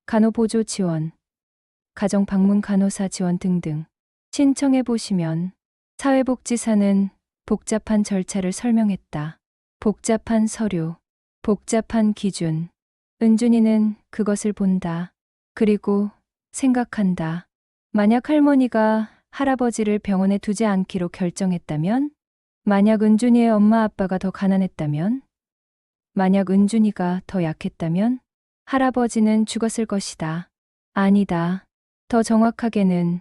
S1: 간호보조 지원, 가정방문 간호사 지원 등등. 신청해 보시면. 사회복지사는 복잡한 절차를 설명했다. 복잡한 서류, 복잡한 기준. 은준이는 그것을 본다. 그리고 생각한다. 만약 할머니가 할아버지를 병원에 두지 않기로 결정했다면? 만약 은준이의 엄마 아빠가 더 가난했다면? 만약 은준이가 더 약했다면? 할아버지는 죽었을 것이다. 아니다. 더 정확하게는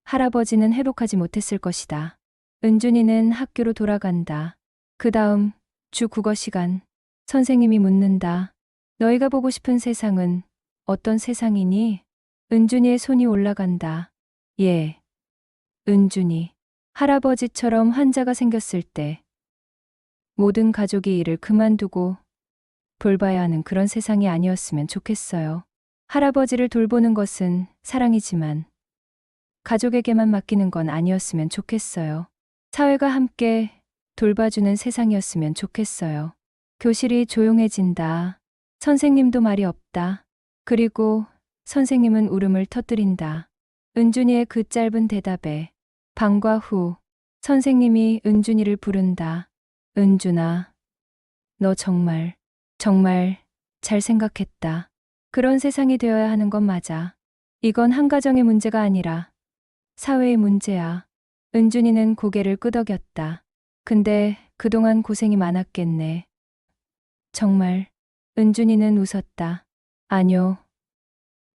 S1: 할아버지는 회복하지 못했을 것이다. 은준이는 학교로 돌아간다. 그 다음 주 국어 시간. 선생님이 묻는다. 너희가 보고 싶은 세상은 어떤 세상이니? 은준이의 손이 올라간다. 예. 은준이. 할아버지처럼 환자가 생겼을 때 모든 가족이 일을 그만두고 돌봐야 하는 그런 세상이 아니었으면 좋겠어요. 할아버지를 돌보는 것은 사랑이지만 가족에게만 맡기는 건 아니었으면 좋겠어요. 사회가 함께 돌봐주는 세상이었으면 좋겠어요. 교실이 조용해진다. 선생님도 말이 없다. 그리고 선생님은 울음을 터뜨린다. 은준이의 그 짧은 대답에 방과 후 선생님이 은준이를 부른다. 은준아, 너 정말, 정말 잘 생각했다. 그런 세상이 되어야 하는 건 맞아. 이건 한 가정의 문제가 아니라 사회의 문제야. 은준이는 고개를 끄덕였다. 근데 그동안 고생이 많았겠네. 정말. 은준이는 웃었다. 아뇨.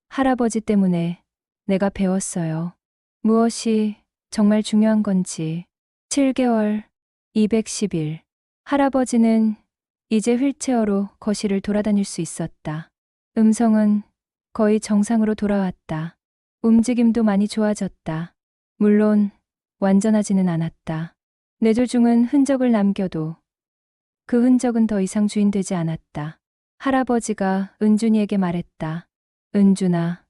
S1: 할아버지 때문에 내가 배웠어요. 무엇이 정말 중요한 건지. 7개월, 210일. 할아버지는 이제 휠체어로 거실을 돌아다닐 수 있었다. 음성은 거의 정상으로 돌아왔다. 움직임도 많이 좋아졌다. 물론 완전하지는 않았다. 뇌졸중은 흔적을 남겨도 그 흔적은 더 이상 주인되지 않았다. 할아버지가 은준이에게 말했다. 은준아,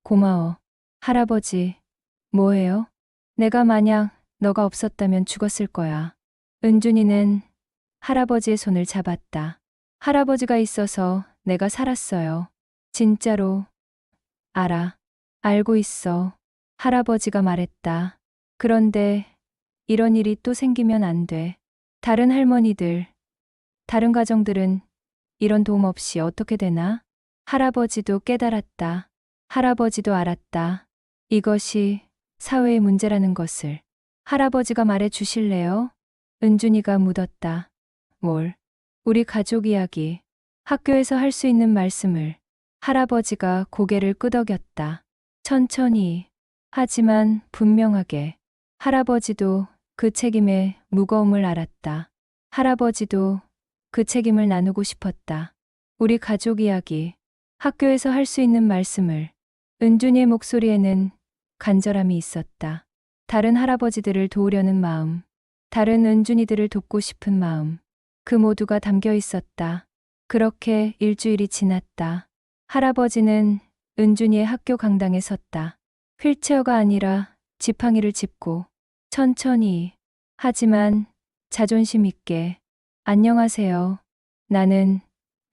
S1: 고마워. 할아버지, 뭐해요? 내가 만약 너가 없었다면 죽었을 거야. 은준이는 할아버지의 손을 잡았다. 할아버지가 있어서 내가 살았어요. 진짜로. 알아. 알고 있어. 할아버지가 말했다. 그런데 이런 일이 또 생기면 안 돼. 다른 할머니들, 다른 가정들은 이런 도움 없이 어떻게 되나? 할아버지도 깨달았다. 할아버지도 알았다. 이것이 사회의 문제라는 것을. 할아버지가 말해 주실래요? 은준이가 묻었다. 뭘? 우리 가족 이야기. 학교에서 할 수 있는 말씀을. 할아버지가 고개를 끄덕였다. 천천히. 하지만 분명하게. 할아버지도 그 책임의 무거움을 알았다. 할아버지도 그 책임을 나누고 싶었다. 우리 가족 이야기. 학교에서 할 수 있는 말씀을. 은준이의 목소리에는 간절함이 있었다. 다른 할아버지들을 도우려는 마음. 다른 은준이들을 돕고 싶은 마음. 그 모두가 담겨 있었다. 그렇게 일주일이 지났다. 할아버지는 은준이의 학교 강당에 섰다. 휠체어가 아니라 지팡이를 짚고 천천히 하지만 자존심 있게 안녕하세요. 나는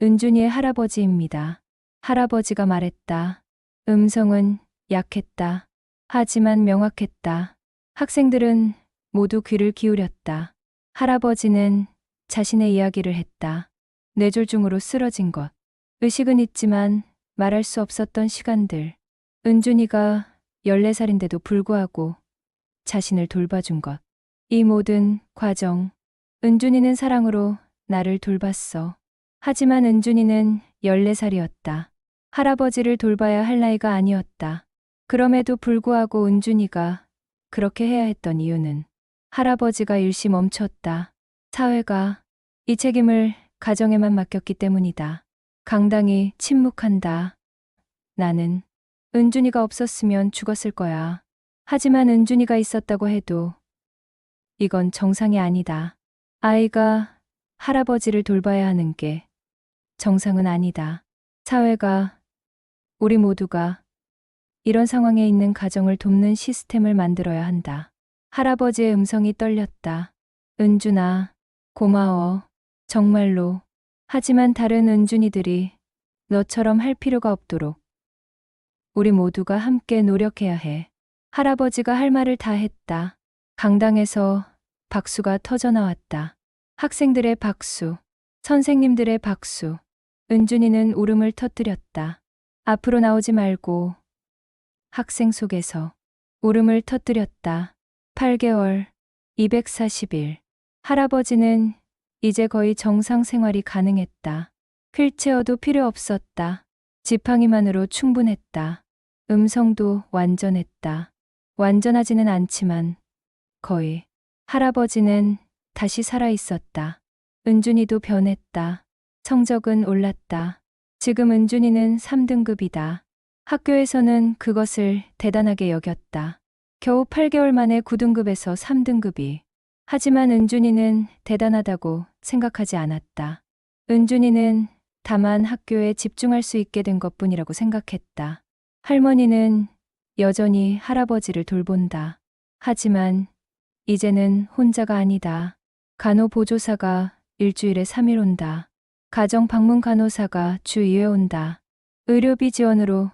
S1: 은준이의 할아버지입니다. 할아버지가 말했다. 음성은 약했다. 하지만 명확했다. 학생들은 모두 귀를 기울였다. 할아버지는 자신의 이야기를 했다. 뇌졸중으로 쓰러진 것. 의식은 있지만 말할 수 없었던 시간들. 은준이가 14살인데도 불구하고 자신을 돌봐준 것. 이 모든 과정. 은준이는 사랑으로 나를 돌봤어. 하지만 은준이는 14살이었다. 할아버지를 돌봐야 할 나이가 아니었다. 그럼에도 불구하고 은준이가 그렇게 해야 했던 이유는 할아버지가 일시 멈췄다. 사회가 이 책임을 가정에만 맡겼기 때문이다. 강당이 침묵한다. 나는 은준이가 없었으면 죽었을 거야. 하지만 은준이가 있었다고 해도 이건 정상이 아니다. 아이가 할아버지를 돌봐야 하는 게 정상은 아니다. 사회가, 우리 모두가 이런 상황에 있는 가정을 돕는 시스템을 만들어야 한다. 할아버지의 음성이 떨렸다. 은준아, 고마워. 정말로. 하지만 다른 은준이들이 너처럼 할 필요가 없도록 우리 모두가 함께 노력해야 해. 할아버지가 할 말을 다 했다. 강당에서 박수가 터져 나왔다. 학생들의 박수, 선생님들의 박수. 은준이는 울음을 터뜨렸다. 앞으로 나오지 말고. 학생 속에서 울음을 터뜨렸다. 8개월, 240일. 할아버지는 이제 거의 정상 생활이 가능했다. 휠체어도 필요 없었다. 지팡이만으로 충분했다. 음성도 완전했다. 완전하지는 않지만 거의. 할아버지는 다시 살아 있었다. 은준이도 변했다. 성적은 올랐다. 지금 은준이는 3등급이다. 학교에서는 그것을 대단하게 여겼다. 겨우 8개월 만에 9등급에서 3등급이. 하지만 은준이는 대단하다고 생각하지 않았다. 은준이는 다만 학교에 집중할 수 있게 된 것뿐이라고 생각했다. 할머니는 여전히 할아버지를 돌본다. 하지만 이제는 혼자가 아니다. 간호보조사가 일주일에 3일 온다. 가정 방문 간호사가 주 2회 온다. 의료비 지원으로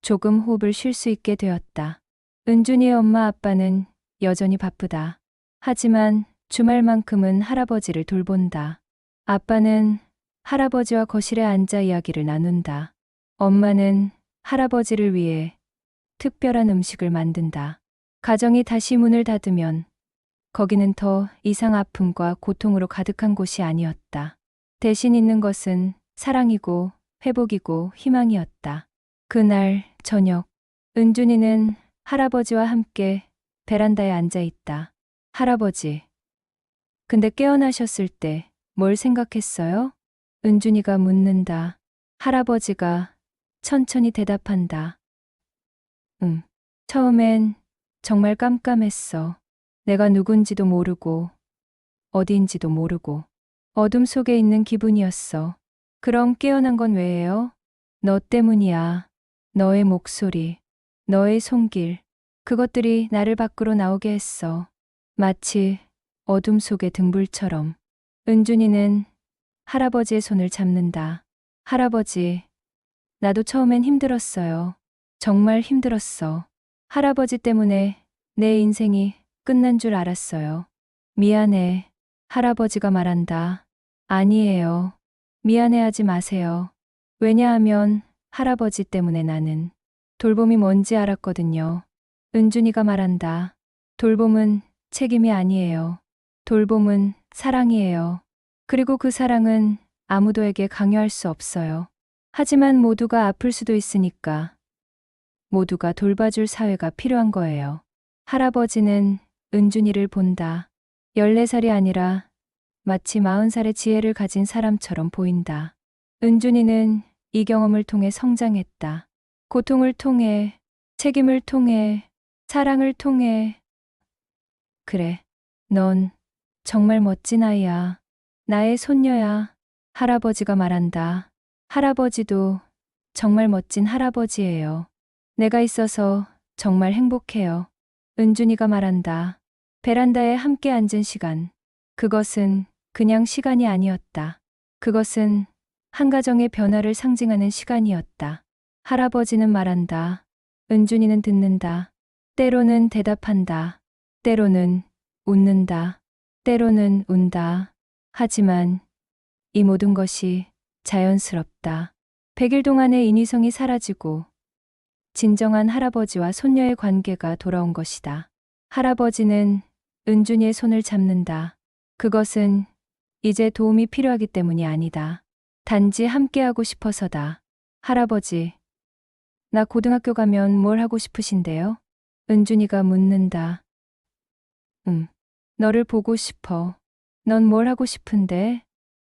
S1: 조금 호흡을 쉴 수 있게 되었다. 은준이의 엄마 아빠는 여전히 바쁘다. 하지만 주말만큼은 할아버지를 돌본다. 아빠는 할아버지와 거실에 앉아 이야기를 나눈다. 엄마는 할아버지를 위해 특별한 음식을 만든다. 가정이 다시 문을 닫으면 거기는 더 이상 아픔과 고통으로 가득한 곳이 아니었다. 대신 있는 것은 사랑이고 회복이고 희망이었다. 그날 저녁, 은준이는 할아버지와 함께 베란다에 앉아 있다. 할아버지, 근데 깨어나셨을 때 뭘 생각했어요? 은준이가 묻는다. 할아버지가 천천히 대답한다. 응. 처음엔 정말 깜깜했어. 내가 누군지도 모르고 어디인지도 모르고 어둠 속에 있는 기분이었어. 그럼 깨어난 건 왜예요? 너 때문이야. 너의 목소리, 너의 손길, 그것들이 나를 밖으로 나오게 했어. 마치 어둠 속의 등불처럼. 은준이는 할아버지의 손을 잡는다. 할아버지, 나도 처음엔 힘들었어요. 정말 힘들었어. 할아버지 때문에 내 인생이 끝난 줄 알았어요. 미안해. 할아버지가 말한다. 아니에요. 미안해하지 마세요. 왜냐하면 할아버지 때문에 나는 돌봄이 뭔지 알았거든요. 은준이가 말한다. 돌봄은 책임이 아니에요. 돌봄은 사랑이에요. 그리고 그 사랑은 아무도에게 강요할 수 없어요. 하지만 모두가 아플 수도 있으니까 모두가 돌봐줄 사회가 필요한 거예요. 할아버지는 은준이를 본다. 14살이 아니라 마치 40살의 지혜를 가진 사람처럼 보인다. 은준이는 이 경험을 통해 성장했다. 고통을 통해, 책임을 통해, 사랑을 통해. 그래, 넌 정말 멋진 아이야. 나의 손녀야. 할아버지가 말한다. 할아버지도 정말 멋진 할아버지예요. 내가 있어서 정말 행복해요. 은준이가 말한다. 베란다에 함께 앉은 시간. 그것은 그냥 시간이 아니었다. 그것은 한 가정의 변화를 상징하는 시간이었다. 할아버지는 말한다. 은준이는 듣는다. 때로는 대답한다. 때로는 웃는다. 때로는 운다. 하지만 이 모든 것이 자연스럽다. 100일 동안의 인위성이 사라지고 진정한 할아버지와 손녀의 관계가 돌아온 것이다. 할아버지는 은준이의 손을 잡는다. 그것은 이제 도움이 필요하기 때문이 아니다. 단지 함께하고 싶어서다. 할아버지, 나 고등학교 가면 뭘 하고 싶으신데요? 은준이가 묻는다. 너를 보고 싶어. 넌 뭘 하고 싶은데?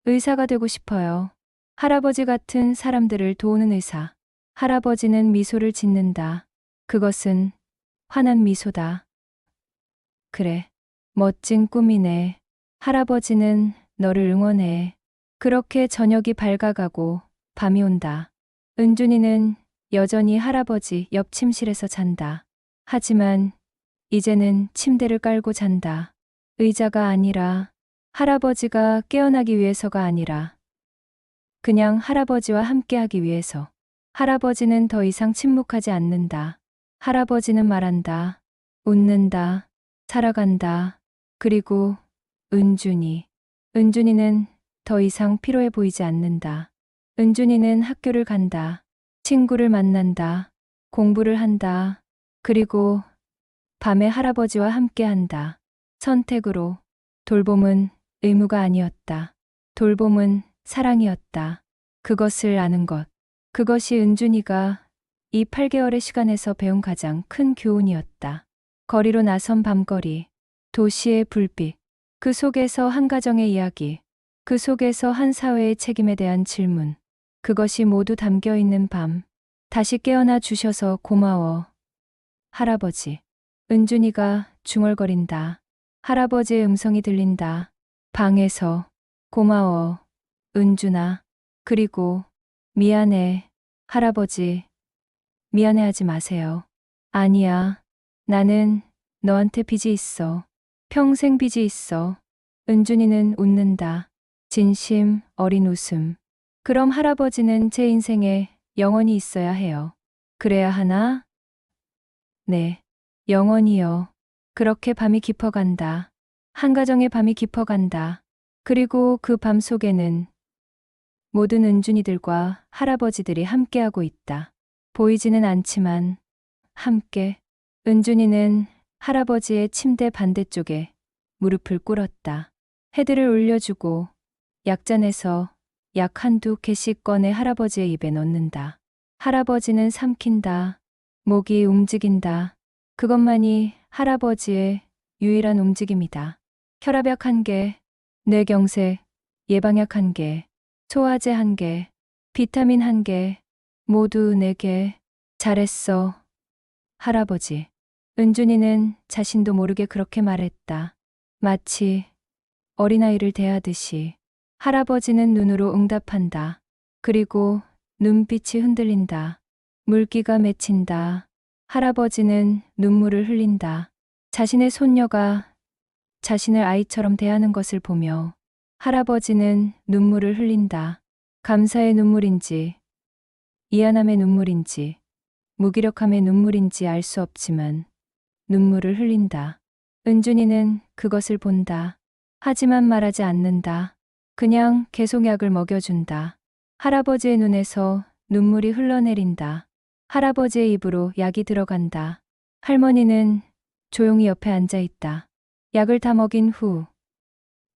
S1: 의사가 되고 싶어요. 할아버지 같은 사람들을 도우는 의사. 할아버지는 미소를 짓는다. 그것은 환한 미소다. 그래, 멋진 꿈이네. 할아버지는 너를 응원해. 그렇게 저녁이 밝아가고 밤이 온다. 은준이는 여전히 할아버지 옆 침실에서 잔다. 하지만 이제는 침대를 깔고 잔다. 의자가 아니라, 할아버지가 깨어나기 위해서가 아니라 그냥 할아버지와 함께하기 위해서. 할아버지는 더 이상 침묵하지 않는다. 할아버지는 말한다. 웃는다. 살아간다. 그리고 은준이는 더 이상 피로해 보이지 않는다. 은준이는 학교를 간다. 친구를 만난다. 공부를 한다. 그리고 밤에 할아버지와 함께한다. 선택으로. 돌봄은 의무가 아니었다. 돌봄은 사랑이었다. 그것을 아는 것. 그것이 은준이가 이 8개월의 시간에서 배운 가장 큰 교훈이었다. 거리로 나선 밤거리. 도시의 불빛. 그 속에서 한 가정의 이야기. 그 속에서 한 사회의 책임에 대한 질문. 그것이 모두 담겨 있는 밤. 다시 깨어나 주셔서 고마워. 할아버지. 은준이가 중얼거린다. 할아버지의 음성이 들린다. 방에서. 고마워. 은준아. 그리고 미안해. 할아버지. 미안해하지 마세요. 아니야. 나는 너한테 빚이 있어. 평생 빚이 있어. 은준이는 웃는다. 진심, 어린 웃음. 그럼 할아버지는 제 인생에 영원히 있어야 해요. 그래야 하나? 네. 영원히요. 그렇게 밤이 깊어간다. 한 가정의 밤이 깊어간다. 그리고 그 밤 속에는 모든 은준이들과 할아버지들이 함께하고 있다. 보이지는 않지만 함께. 은준이는 할아버지의 침대 반대쪽에 무릎을 꿇었다. 헤드를 올려주고 약잔에서 약 한두 개씩 꺼내 할아버지의 입에 넣는다. 할아버지는 삼킨다. 목이 움직인다. 그것만이 할아버지의 유일한 움직임이다. 혈압약 1개, 뇌경색, 예방약 1개, 소화제 1개. 비타민 1개, 모두 내게. 잘했어, 할아버지. 은준이는 자신도 모르게 그렇게 말했다. 마치 어린아이를 대하듯이. 할아버지는 눈으로 응답한다. 그리고 눈빛이 흔들린다. 물기가 맺힌다. 할아버지는 눈물을 흘린다. 자신의 손녀가 자신을 아이처럼 대하는 것을 보며 할아버지는 눈물을 흘린다. 감사의 눈물인지, 미안함의 눈물인지, 무기력함의 눈물인지 알 수 없지만 눈물을 흘린다. 은준이는 그것을 본다. 하지만 말하지 않는다. 그냥 계속 약을 먹여준다. 할아버지의 눈에서 눈물이 흘러내린다. 할아버지의 입으로 약이 들어간다. 할머니는 조용히 옆에 앉아 있다. 약을 다 먹인 후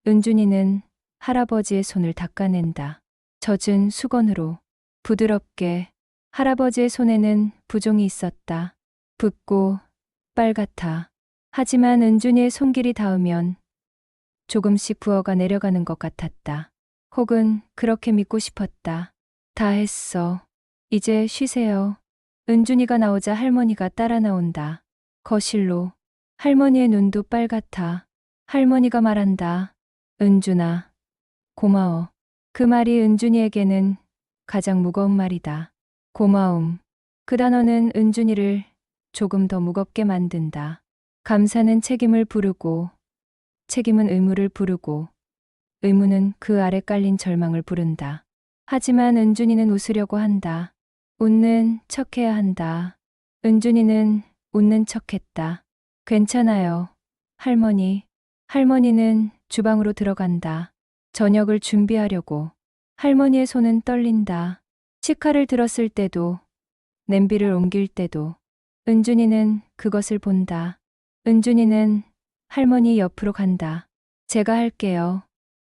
S1: 은준이는 할아버지의 손을 닦아낸다. 젖은 수건으로 부드럽게. 할아버지의 손에는 부종이 있었다. 붓고 빨갛다. 하지만 은준이의 손길이 닿으면 조금씩 부어가 내려가는 것 같았다. 혹은 그렇게 믿고 싶었다. 다 했어. 이제 쉬세요. 은준이가 나오자 할머니가 따라 나온다. 거실로. 할머니의 눈도 빨갛다. 할머니가 말한다. 은준아, 고마워. 그 말이 은준이에게는 가장 무거운 말이다. 고마움. 그 단어는 은준이를 조금 더 무겁게 만든다. 감사는 책임을 부르고, 책임은 의무를 부르고, 의무는 그 아래 깔린 절망을 부른다. 하지만 은준이는 웃으려고 한다. 웃는 척해야 한다. 은준이는 웃는 척했다. 괜찮아요, 할머니. 할머니는 주방으로 들어간다. 저녁을 준비하려고. 할머니의 손은 떨린다. 식칼을 들었을 때도, 냄비를 옮길 때도. 은준이는 그것을 본다. 은준이는 할머니 옆으로 간다. 제가 할게요.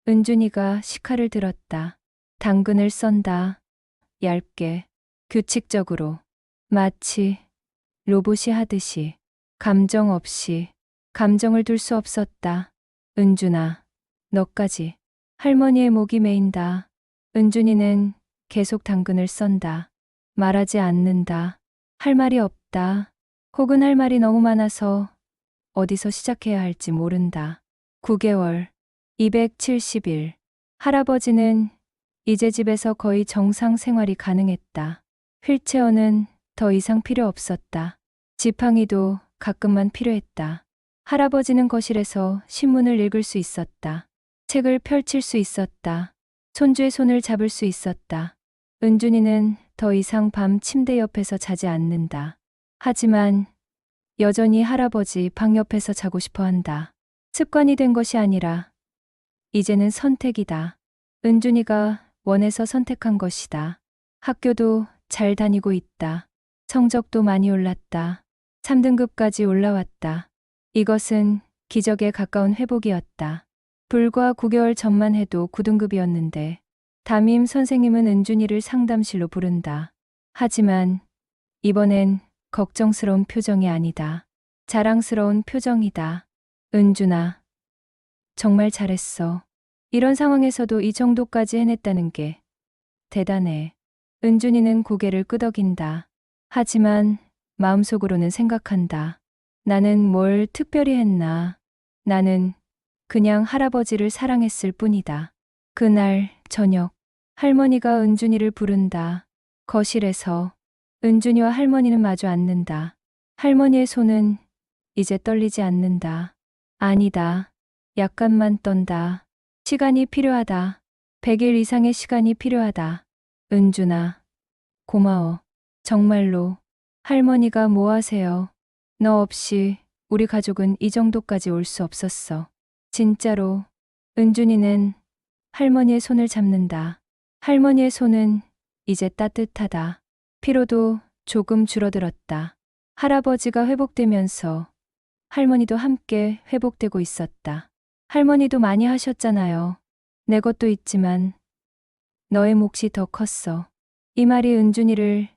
S1: 은준이가 식칼을 들었다. 당근을 썬다. 얇게, 규칙적으로. 마치 로봇이 하듯이. 감정 없이. 감정을 둘 수 없었다. 은준아, 너까지. 할머니의 목이 메인다. 은준이는 계속 당근을 썬다. 말하지 않는다. 할 말이 없다. 혹은 할 말이 너무 많아서 어디서 시작해야 할지 모른다. 9개월, 270일. 할아버지는 이제 집에서 거의 정상 생활이 가능했다. 휠체어는 더 이상 필요 없었다. 지팡이도 가끔만 필요했다. 할아버지는 거실에서 신문을 읽을 수 있었다. 책을 펼칠 수 있었다. 손주의 손을 잡을 수 있었다. 은준이는 더 이상 밤 침대 옆에서 자지 않는다. 하지만 여전히 할아버지 방 옆에서 자고 싶어 한다. 습관이 된 것이 아니라 이제는 선택이다. 은준이가 원해서 선택한 것이다. 학교도 잘 다니고 있다. 성적도 많이 올랐다. 3등급까지 올라왔다. 이것은 기적에 가까운 회복이었다. 불과 9개월 전만 해도 9등급이었는데 담임 선생님은 은준이를 상담실로 부른다. 하지만 이번엔 걱정스러운 표정이 아니다. 자랑스러운 표정이다. 은준아, 정말 잘했어. 이런 상황에서도 이 정도까지 해냈다는 게 대단해. 은준이는 고개를 끄덕인다. 하지만 마음속으로는 생각한다. 나는 뭘 특별히 했나? 나는 그냥 할아버지를 사랑했을 뿐이다. 그날 저녁, 할머니가 은준이를 부른다. 거실에서 은준이와 할머니는 마주 앉는다. 할머니의 손은 이제 떨리지 않는다. 아니다. 약간만 떤다. 시간이 필요하다. 100일 이상의 시간이 필요하다. 은준아, 고마워. 정말로. 할머니가 뭐 하세요? 너 없이 우리 가족은 이 정도까지 올 수 없었어. 진짜로. 은준이는 할머니의 손을 잡는다. 할머니의 손은 이제 따뜻하다. 피로도 조금 줄어들었다. 할아버지가 회복되면서 할머니도 함께 회복되고 있었다. 할머니도 많이 하셨잖아요. 내 것도 있지만 너의 몫이 더 컸어. 이 말이 은준이를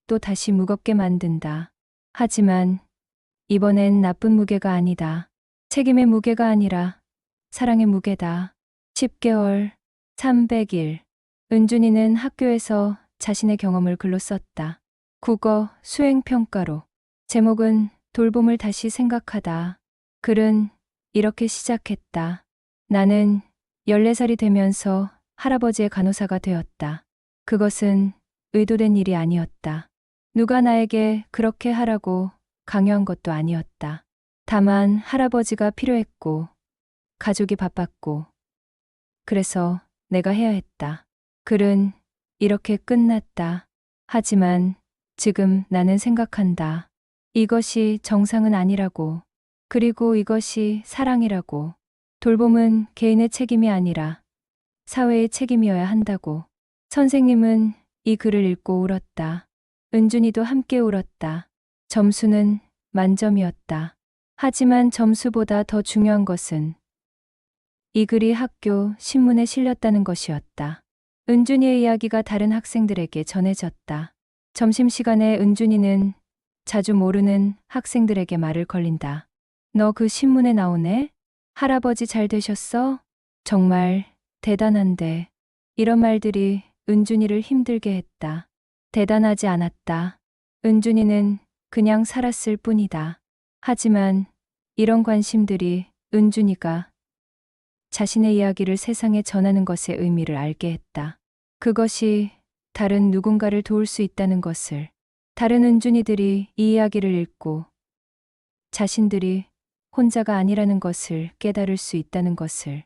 S1: 또 다시 무겁게 만든다. 하지만 이번엔 나쁜 무게가 아니다. 책임의 무게가 아니라 사랑의 무게다. 10개월, 300일. 은준이는 학교에서 자신의 경험을 글로 썼다. 국어 수행 평가로. 제목은 돌봄을 다시 생각하다. 글은 이렇게 시작했다. 나는 14살이 되면서 할아버지의 간호사가 되었다. 그것은 의도된 일이 아니었다. 누가 나에게 그렇게 하라고 강요한 것도 아니었다. 다만 할아버지가 필요했고, 가족이 바빴고, 그래서 내가 해야 했다. 글은 이렇게 끝났다. 하지만 지금 나는 생각한다. 이것이 정상은 아니라고. 그리고 이것이 사랑이라고. 돌봄은 개인의 책임이 아니라 사회의 책임이어야 한다고. 선생님은 이 글을 읽고 울었다. 은준이도 함께 울었다. 점수는 만점이었다. 하지만 점수보다 더 중요한 것은 이 글이 학교 신문에 실렸다는 것이었다. 은준이의 이야기가 다른 학생들에게 전해졌다. 점심시간에 은준이는 자주 모르는 학생들에게 말을 걸린다. 너 그 신문에 나오네? 할아버지 잘 되셨어? 정말 대단한데. 이런 말들이 은준이를 힘들게 했다. 대단하지 않았다. 은준이는 그냥 살았을 뿐이다. 하지만 이런 관심들이 은준이가 자신의 이야기를 세상에 전하는 것의 의미를 알게 했다. 그것이 다른 누군가를 도울 수 있다는 것을, 다른 은준이들이 이 이야기를 읽고 자신들이 혼자가 아니라는 것을 깨달을 수 있다는 것을.